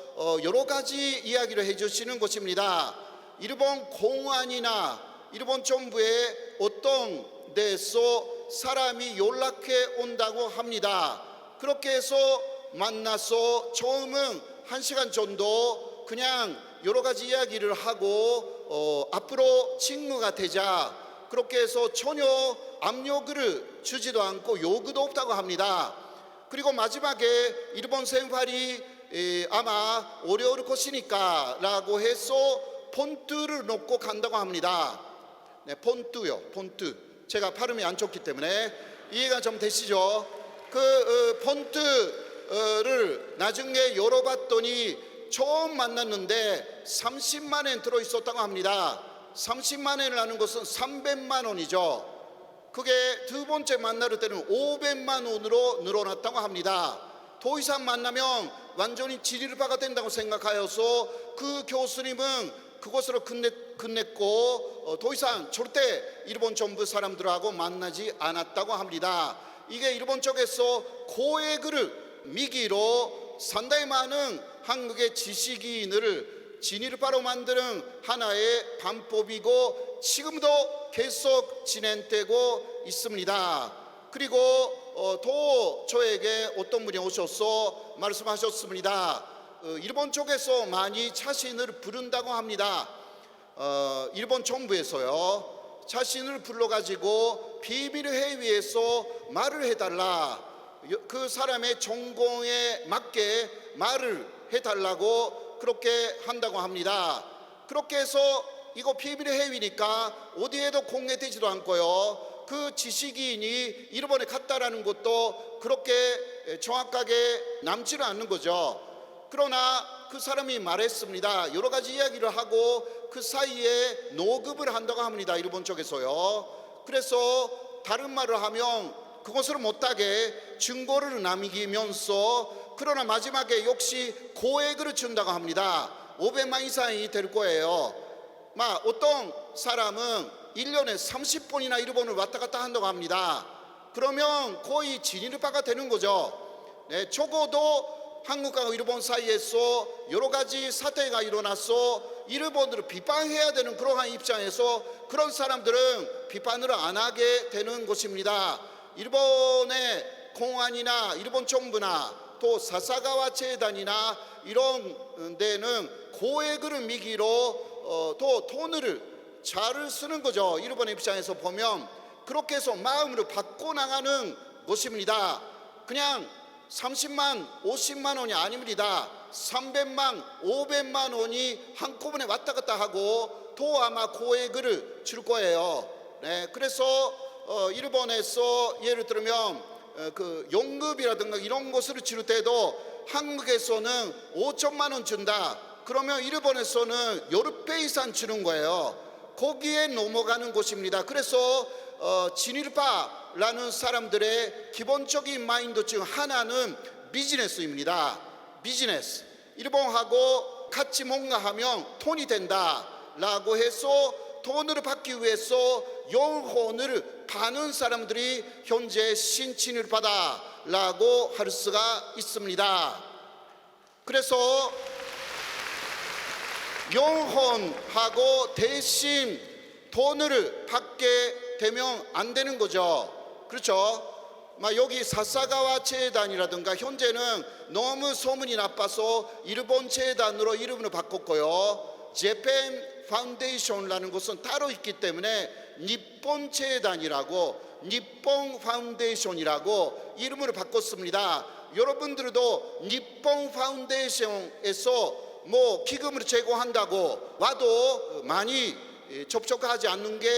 여러 가지 이야기를 해주시는 것입니다. 일본 공안이나 일본 정부의 어떤 데서 사람이 연락해 온다고 합니다. 그렇게 해서 만나서 처음은 1시간 정도 그냥 여러 가지 이야기를 하고 앞으로 친구가 되자, 그렇게 해서 전혀 압력을 주지도 않고 요구도 없다고 합니다. 그리고 마지막에 일본 생활이 아마 어려울 것이니까 라고 해서 폰트를 놓고 간다고 합니다. 네, 폰트요, 폰트. 제가 발음이 안 좋기 때문에 이해가 좀 되시죠? 폰트를 나중에 열어봤더니 처음 만났는데 30만 원 들어있었다고 합니다. 30만 원을 하는 것은 300만 원이죠. 그게 두 번째 만날 때는 500만 원으로 늘어났다고 합니다. 더 이상 만나면 완전히 친일파가 된다고 생각하여서 그 교수님은 그것으로 끝냈고 더 이상 절대 일본 정부 사람들하고 만나지 않았다고 합니다. 이게 일본 쪽에서 고액을 미기로 상당히 많은 한국의 지식인을 진일파로 만드는 하나의 방법이고 지금도 계속 진행되고 있습니다. 그리고 또 저에게 어떤 분이 오셔서 말씀하셨습니다. 일본 쪽에서 많이 자신을 부른다고 합니다. 일본 정부에서요, 자신을 불러가지고 비밀 회의에서 말을 해달라, 그 사람의 전공에 맞게 말을 해달라고 그렇게 한다고 합니다. 그렇게 해서 이거 비밀 회의니까 어디에도 공개되지도 않고요, 그 지식인이 일본에 갔다라는 것도 그렇게 정확하게 남지는 않는 거죠. 그러나 그 사람이 말했습니다. 여러 가지 이야기를 하고 그 사이에 노급을 한다고 합니다. 일본 쪽에서요. 그래서 다른 말을 하면 그것을 못하게 증거를 남기면서 그러나 마지막에 역시 고액을 준다고 합니다. 500만 이상이 될 거예요. 어떤 사람은 1년에 30번이나 일본을 왔다 갔다 한다고 합니다. 그러면 거의 진일파가 되는 거죠. 네, 적어도 한국과 일본 사이에서 여러 가지 사태가 일어나서 일본을 비판해야 되는 그러한 입장에서 그런 사람들은 비판을 안 하게 되는 것입니다. 일본의 공안이나 일본 정부나 또 사사가와 재단이나 이런 데는 고액을 미기로 또 돈을 잘 쓰는 거죠. 일본의 입장에서 보면 그렇게 해서 마음으로 바꿔 나가는 것입니다. 그냥 30만, 50만 원이 아닙니다. 300만, 500만 원이 한꺼번에 왔다 갔다 하고 또 아마 고액을 줄 거예요. 네, 그래서 일본에서 예를 들면 그 용급이라든가 이런 것을 줄 때도 한국에서는 5천만 원 준다. 그러면 일본에서는 10배 이상 주는 거예요. 거기에 넘어가는 것입니다. 그래서 진일파라는 사람들의 기본적인 마인드 중 하나는 비즈니스입니다. 비즈니스. 일본하고 같이 뭔가 하면 돈이 된다라고 해서 돈을 받기 위해서 영혼을 파는 사람들이 현재 신친일파다라고 할 수가 있습니다. 그래서 영혼하고 대신 돈을 받게 되면 안 되는 거죠. 그렇죠? 여기 사사가와 재단이라든가 현재는 너무 소문이 나빠서 일본 재단으로 이름을 바꿨고요. 재팬 파운데이션이라는 것은 따로 있기 때문에 일본 재단이라고 일본 파운데이션이라고 이름을 바꿨습니다. 여러분들도 일본 파운데이션에서 기금을 제공한다고 와도 많이 접촉하지 않는 게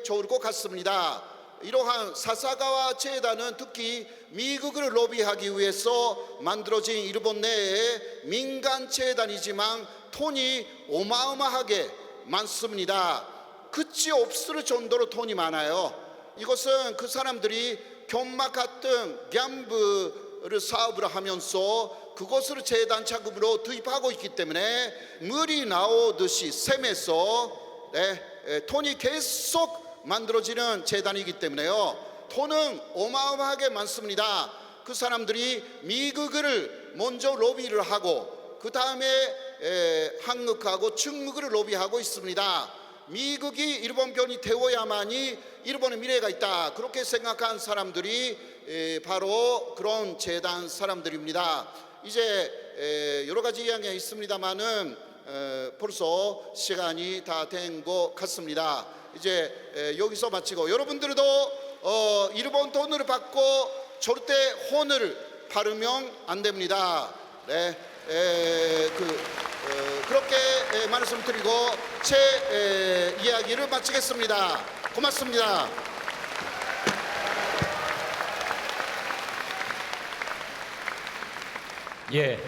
좋을 것 같습니다. 이러한 사사가와 재단은 특히 미국을 로비하기 위해서 만들어진 일본 내의 민간 재단이지만 돈이 어마어마하게 많습니다. 끝이 없을 정도로 돈이 많아요. 이것은 그 사람들이 견막 같은 갬블 사업을 하면서 그것을 재단 자금으로 투입하고 있기 때문에 물이 나오듯이 샘에서 돈이 계속 만들어지는 재단이기 때문에요. 돈은 어마어마하게 많습니다. 그 사람들이 미국을 먼저 로비를 하고 그 다음에 한국하고 중국을 로비하고 있습니다. 미국이 일본 편이 되어야만이 일본의 미래가 있다. 그렇게 생각한 사람들이 바로 그런 재단 사람들입니다. 이제 여러 가지 이야기가 있습니다만은 벌써 시간이 다 된 것 같습니다. 이제 여기서 마치고 여러분들도 일본 돈을 받고 절대 혼을 바르면 안 됩니다. 네, 그렇게 말씀드리고 제 이야기를 마치겠습니다. 고맙습니다. 예,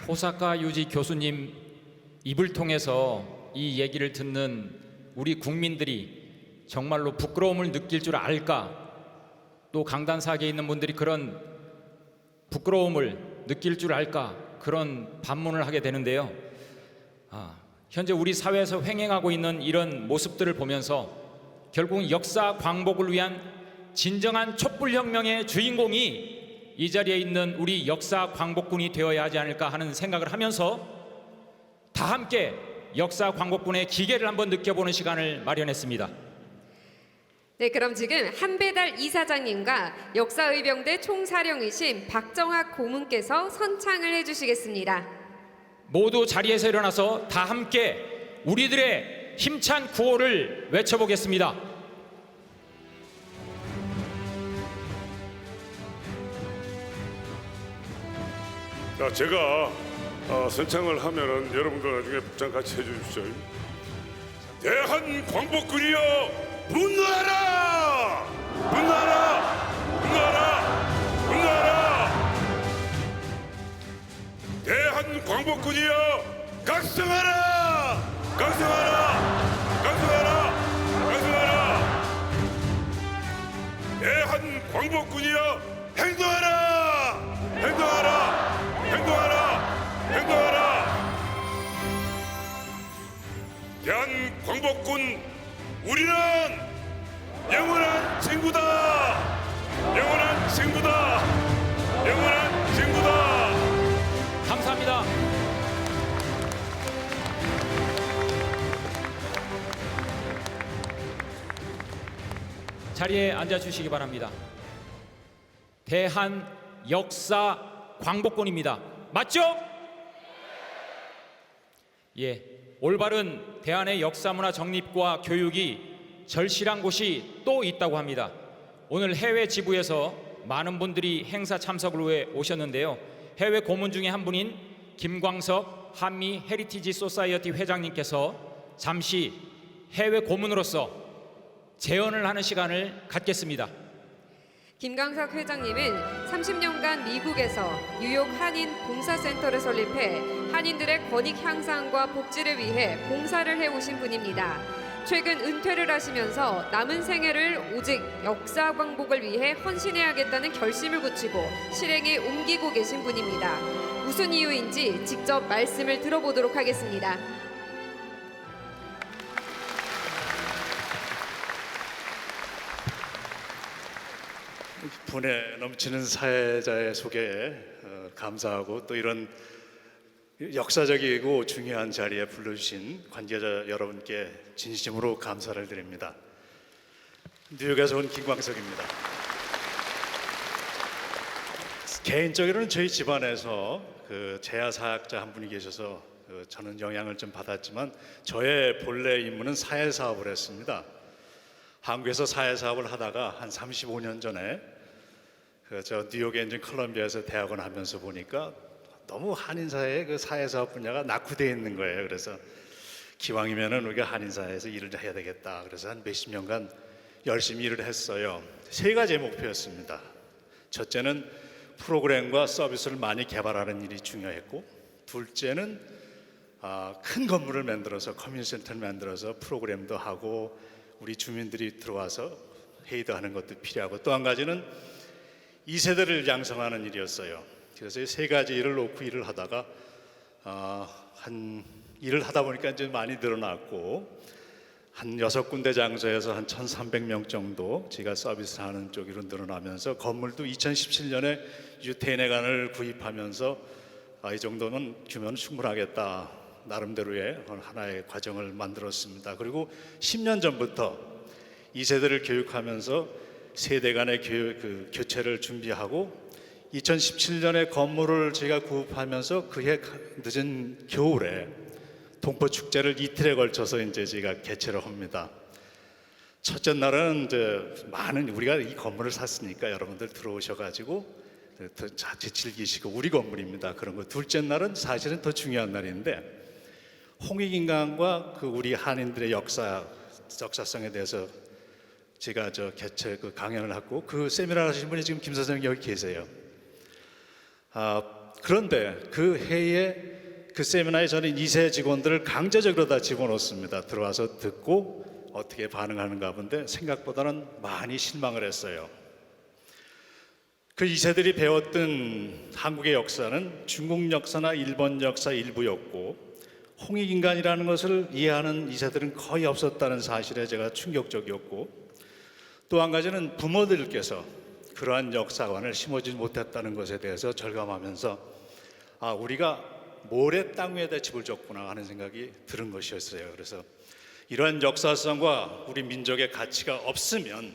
호사카 유지 교수님 입을 통해서 이 얘기를 듣는 우리 국민들이 정말로 부끄러움을 느낄 줄 알까? 또 강단사계에 있는 분들이 그런 부끄러움을 느낄 줄 알까? 그런 반문을 하게 되는데요. 현재 우리 사회에서 횡행하고 있는 이런 모습들을 보면서 결국 역사 광복을 위한 진정한 촛불혁명의 주인공이 이 자리에 있는 우리 역사 광복군이 되어야 하지 않을까 하는 생각을 하면서 다 함께 역사 광복군의 기계를 한번 느껴보는 시간을 마련했습니다. 네, 그럼 지금 한배달 이사장님과 역사의병대 총사령이신 박정학 고문께서 선창을 해주시겠습니다. 모두 자리에서 일어나서 다 함께 우리들의 힘찬 구호를 외쳐보겠습니다. 자, 제가 선창을 하면은 여러분도 나중에 복장 같이 해주십시오. 대한 광복군이여 분노하라! 분노하라! 분노하라! 분노하라! 대한 광복군이여 각성하라! 강성하라! 강성하라! 강성하라! 대한 광복군이여 행동하라! 행동하라! 행동하라! 행동하라! 대한 광복군 우리는 영원한 친구다! 영원한 친구다! 영원한 친구다! 감사합니다. 자리에 앉아 주시기 바랍니다. 대한 역사 광복군입니다. 맞죠? 예, 올바른 대한의 역사문화 정립과 교육이 절실한 곳이 또 있다고 합니다. 오늘 해외 지부에서 많은 분들이 행사 참석을 위해 오셨는데요. 해외 고문 중에 한 분인 김광석 한미 헤리티지 소사이어티 회장님께서 잠시 해외 고문으로서 제언을 하는 시간을 갖겠습니다. 김광석 회장님은 30년간 미국에서 뉴욕 한인 봉사센터를 설립해 한인들의 권익 향상과 복지를 위해 봉사를 해오신 분입니다. 최근 은퇴를 하시면서 남은 생애를 오직 역사 광복을 위해 헌신해야겠다는 결심을 굳히고 실행에 옮기고 계신 분입니다. 무슨 이유인지 직접 말씀을 들어보도록 하겠습니다. 분에 넘치는 사회자의 소개에 감사하고 또 이런 역사적이고 중요한 자리에 불러주신 관계자 여러분께 진심으로 감사를 드립니다. 뉴욕에서 온 김광석입니다. 개인적으로는 저희 집안에서 재야사학자 한 분이 계셔서 저는 영향을 좀 받았지만 저의 본래 임무는 사회사업을 했습니다. 한국에서 사회사업을 하다가 한 35년 전에 저 뉴욕에 있는 컬럼비아에서 대학원 하면서 보니까 너무 한인사회의 그 사회사업 분야가 낙후되어 있는 거예요. 그래서 기왕이면은 우리가 한인사회에서 일을 해야 되겠다. 그래서 한 몇십 년간 열심히 일을 했어요. 세 가지의 목표였습니다. 첫째는 프로그램과 서비스를 많이 개발하는 일이 중요했고, 둘째는 큰 건물을 만들어서 커뮤니티 센터를 만들어서 프로그램도 하고 우리 주민들이 들어와서 회의도 하는 것도 필요하고, 또 한 가지는 2세대를 양성하는 일이었어요. 그래서 이 세 가지 일을 놓고 일을 하다가 일을 하다 보니까 이제 많이 늘어났고 한 6군데 장소에서 한 1,300명 정도 제가 서비스하는 쪽으로 늘어나면서 건물도 2017년에 유태인회관을 구입하면서 이 정도는 규모는 충분하겠다 나름대로의 하나의 과정을 만들었습니다. 그리고 10년 전부터 2세대를 교육하면서 세대 간의 교체를 준비하고 2017년에 건물을 제가 구입하면서 그해 늦은 겨울에 동포 축제를 이틀에 걸쳐서 이제 제가 개최를 합니다. 첫째 날은 이제 많은 우리가 이 건물을 샀으니까 여러분들 들어오셔가지고 같이 즐기시고 우리 건물입니다. 그런 거. 둘째 날은 사실은 더 중요한 날인데 홍익인간과 우리 한인들의 역사성에 대해서 제가 개최 강연을 하고 그 세미나를 하신 분이 지금 김 선생님 여기 계세요. 그런데 그 해에 그 세미나에 저는 2세 직원들을 강제적으로 다 집어넣습니다. 들어와서 듣고 어떻게 반응하는가 본데 생각보다는 많이 실망을 했어요. 그 2세들이 배웠던 한국의 역사는 중국 역사나 일본 역사 일부였고 홍익인간이라는 것을 이해하는 2세들은 거의 없었다는 사실에 제가 충격적이었고, 또 한 가지는 부모들께서 그러한 역사관을 심어주지 못했다는 것에 대해서 절감하면서 우리가 모래 땅 위에다 집을 졌구나 하는 생각이 들은 것이었어요. 그래서 이러한 역사성과 우리 민족의 가치가 없으면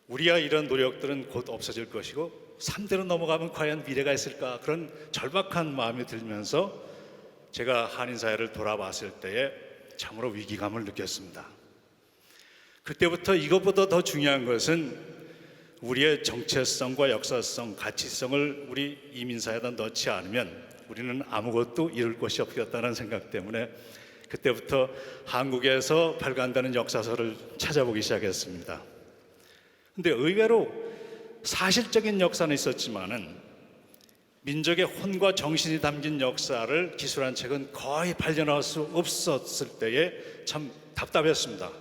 우리가 이런 노력들은 곧 없어질 것이고 3대로 넘어가면 과연 미래가 있을까, 그런 절박한 마음이 들면서 제가 한인사회를 돌아봤을 때에 참으로 위기감을 느꼈습니다. 그때부터 이것보다 더 중요한 것은 우리의 정체성과 역사성, 가치성을 우리 이민사회에다 넣지 않으면 우리는 아무것도 이룰 것이 없겠다는 생각 때문에 그때부터 한국에서 발간되는 역사서를 찾아보기 시작했습니다. 근데 의외로 사실적인 역사는 있었지만은 민족의 혼과 정신이 담긴 역사를 기술한 책은 거의 발견할 수 없었을 때에 참 답답했습니다.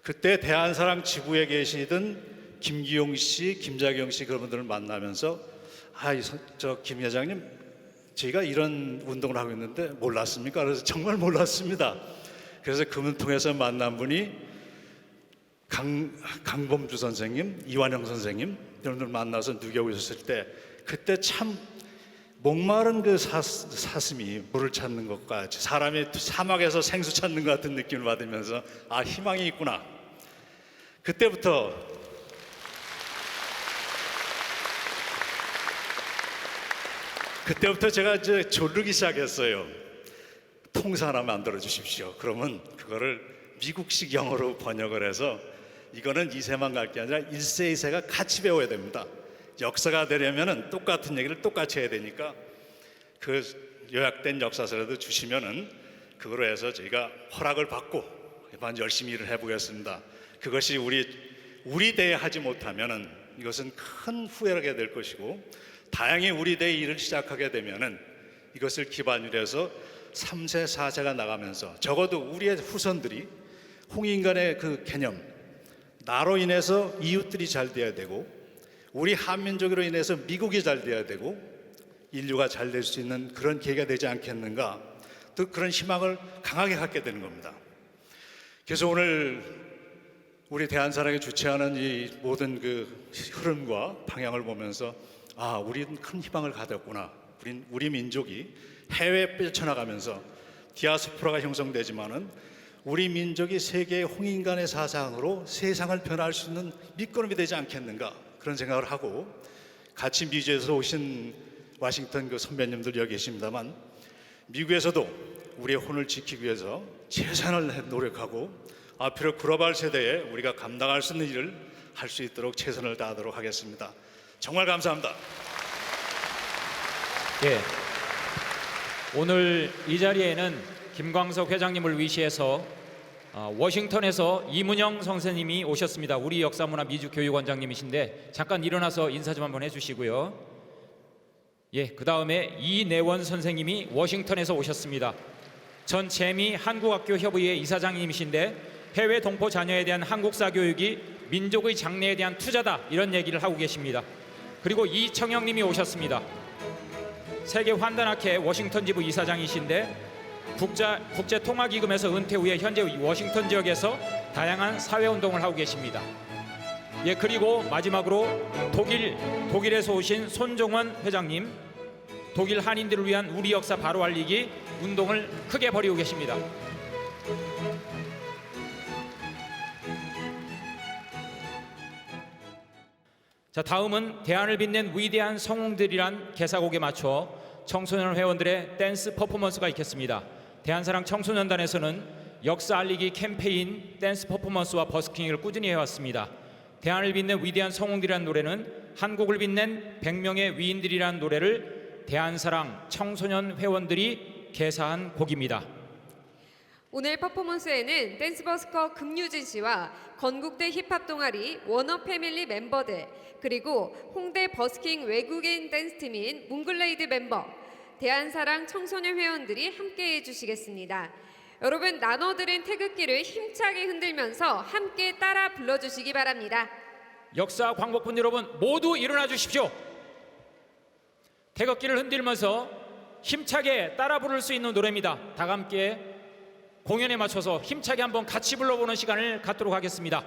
그때 대한사랑 지부에 계시던 김기용 씨, 김자경 씨 그런 분들을 만나면서 김 회장님, 저희가 이런 운동을 하고 있는데 몰랐습니까? 그래서 정말 몰랐습니다. 그래서 그분 통해서 만난 분이 강범주 선생님, 이완영 선생님 이런 분들 만나서 누교하고 있었을 때 그때 참 목마른 그 사슴이 물을 찾는 것과 같이 사람이 사막에서 생수 찾는 것 같은 느낌을 받으면서 희망이 있구나. 그때부터 제가 이제 조르기 시작했어요. 통사 하나 만들어 주십시오. 그러면 그거를 미국식 영어로 번역을 해서 이거는 2세만 갈 게 아니라 1세, 2세가 같이 배워야 됩니다. 역사가 되려면은 똑같은 얘기를 똑같이 해야 되니까 그 요약된 역사서라도 주시면은 그거로 해서 저희가 허락을 받고 이번 열심히 일을 해보겠습니다. 그것이 우리 대에 하지 못하면은 이것은 큰 후회를 될 것이고, 다양히 우리 대에 일을 시작하게 되면은 이것을 기반으로 해서 3세, 4세가 나가면서 적어도 우리의 후손들이 홍인간의 그 개념, 나로 인해서 이웃들이 잘 돼야 되고 우리 한민족으로 인해서 미국이 잘 돼야 되고 인류가 잘 될 수 있는 그런 계기가 되지 않겠는가, 또 그런 희망을 강하게 갖게 되는 겁니다. 그래서 오늘 우리 대한사랑이 주최하는 이 모든 그 흐름과 방향을 보면서 우리는 큰 희망을 가졌구나. 우리 민족이 해외에 펼쳐나가면서 디아스포라가 형성되지만은 우리 민족이 세계의 홍인간의 사상으로 세상을 변화할 수 있는 밑거름이 되지 않겠는가, 그런 생각을 하고, 같이 미주에서 오신 워싱턴 그 선배님들 여기 계십니다만 미국에서도 우리의 혼을 지키기 위해서 최선을 노력하고 앞으로 글로벌 세대에 우리가 감당할 수 있는 일을 할 수 있도록 최선을 다하도록 하겠습니다. 정말 감사합니다. 예. 오늘 이 자리에는 김광석 회장님을 위시해서 워싱턴에서 이문영 선생님이 오셨습니다. 우리 역사문화 미주교육원장님이신데 잠깐 일어나서 인사 좀 한번 해주시고요. 예, 그 다음에 이내원 선생님이 워싱턴에서 오셨습니다. 전 재미 한국학교협의회 이사장님이신데 해외 동포 자녀에 대한 한국사 교육이 민족의 장래에 대한 투자다, 이런 얘기를 하고 계십니다. 그리고 이청영님이 오셨습니다. 세계 환단학회 워싱턴 지부 이사장이신데 국제통화기금에서 은퇴 후에 현재 워싱턴 지역에서 다양한 사회운동을 하고 계십니다. 예, 그리고 마지막으로 독일에서 오신 손종원 회장님, 독일 한인들을 위한 우리 역사 바로 알리기 운동을 크게 벌이고 계십니다. 자, 다음은 대안을 빛낸 위대한 성웅들이란 개사곡에 맞춰 청소년 회원들의 댄스 퍼포먼스가 있겠습니다. 대한사랑 청소년단에서는 역사 알리기 캠페인 댄스 퍼포먼스와 버스킹을 꾸준히 해왔습니다. 대안을 빛낸 위대한 성웅들이란 노래는 한국을 빛낸 100명의 위인들이란 노래를 대한사랑 청소년 회원들이 개사한 곡입니다. 오늘 퍼포먼스에는 댄스버스커 금유진 씨와 건국대 힙합 동아리 워너패밀리 멤버들, 그리고 홍대 버스킹 외국인 댄스팀인 뭉글레이드 멤버, 대한사랑 청소년 회원들이 함께해 주시겠습니다. 여러분, 나눠드린 태극기를 힘차게 흔들면서 함께 따라 불러주시기 바랍니다. 역사 광복분 여러분 모두 일어나 주십시오. 태극기를 흔들면서 힘차게 따라 부를 수 있는 노래입니다. 다 함께 공연에 맞춰서 힘차게 한번 같이 불러보는 시간을 갖도록 하겠습니다.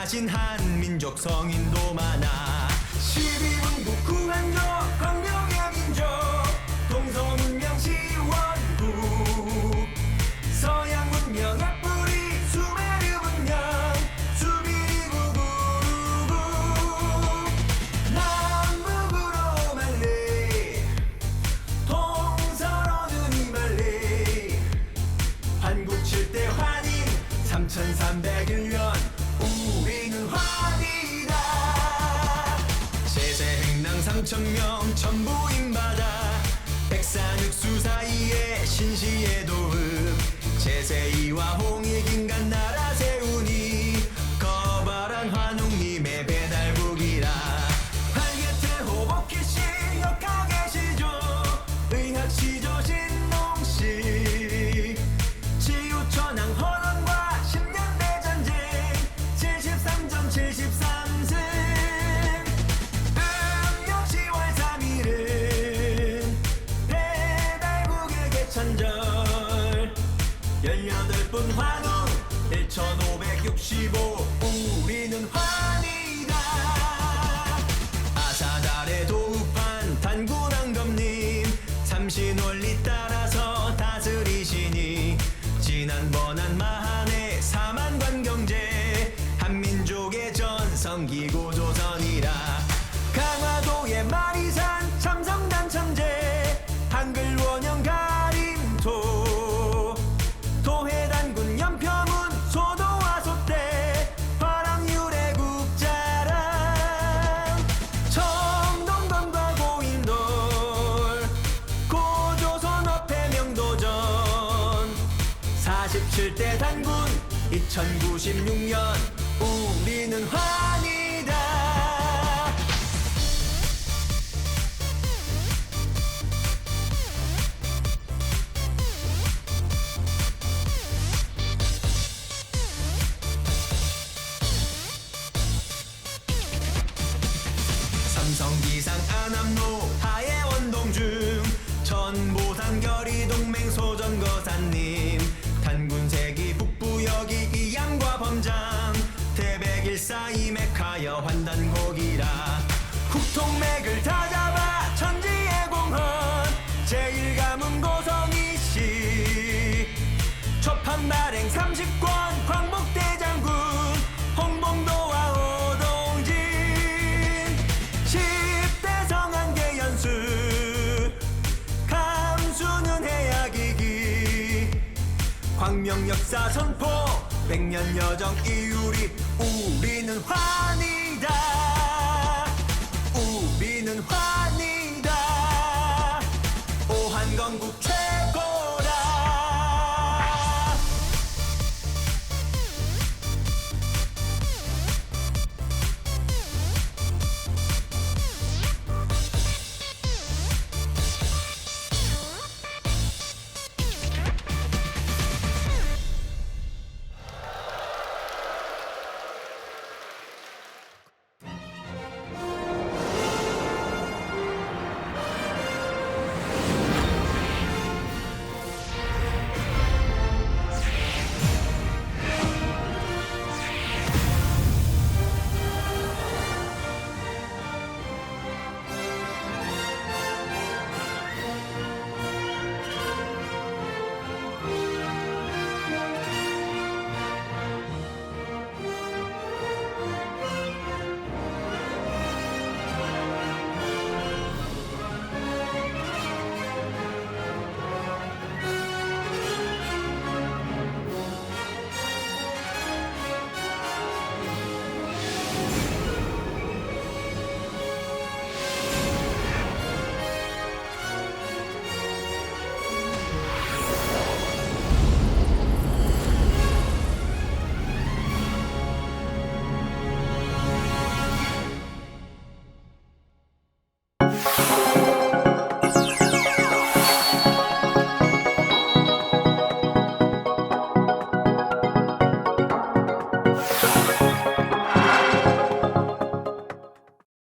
가진 한민족 성인도 많아 12문국 구한족 광명의 민족 동서문명 시원국 서양 문명의 뿌리 수메르 문명 수비구구루구 남북으로 말리 동서로는 이말리 한국 7대 환인 3301년 우리는 환이다 세세횡랑 3,000명 전부 인바다 백산육수 사이에 신시의 도읍 제세이와 홍익인간 나라 세우니 거발한 환웅님의 배달국이라 팔개태 호복희씨 역학의 시조 의학시조 신농씨 치유천왕 헌원과 10년대 전쟁 73전 73승 음력 10월 3일은 배달국의 개천절 18분 환웅 1565 우리는 환이다 아사달의 도읍한 단군왕검님 삼신원리 따라서 다스리시니 지난번한 마한의 사만관경제 한민족의 전성기고 조선이라 강화도의 마리산 참성단 천재 한글 원형 가림토 도해단군 연평문 소도와 소대 화랑유래 국자랑 청동동과 고인돌 고조선 어패 명도전 47대 단군 2096년 우리는 환이다 삼성기상 안암로 하해 원동중 전보산 결의동맹 소전거사님 단군세기 북부여기 이양과 범장 태백일사 이맥하여 환단곡이라 국통맥을 다잡아 천지의 공헌 제1가문 고성이씨 초판발행 30권 광복대장군 홍봉도와 오동진 10대 성한계 연수 감수는 해야기기 광명 역사 선포 백년 여정 이유리 우리는 화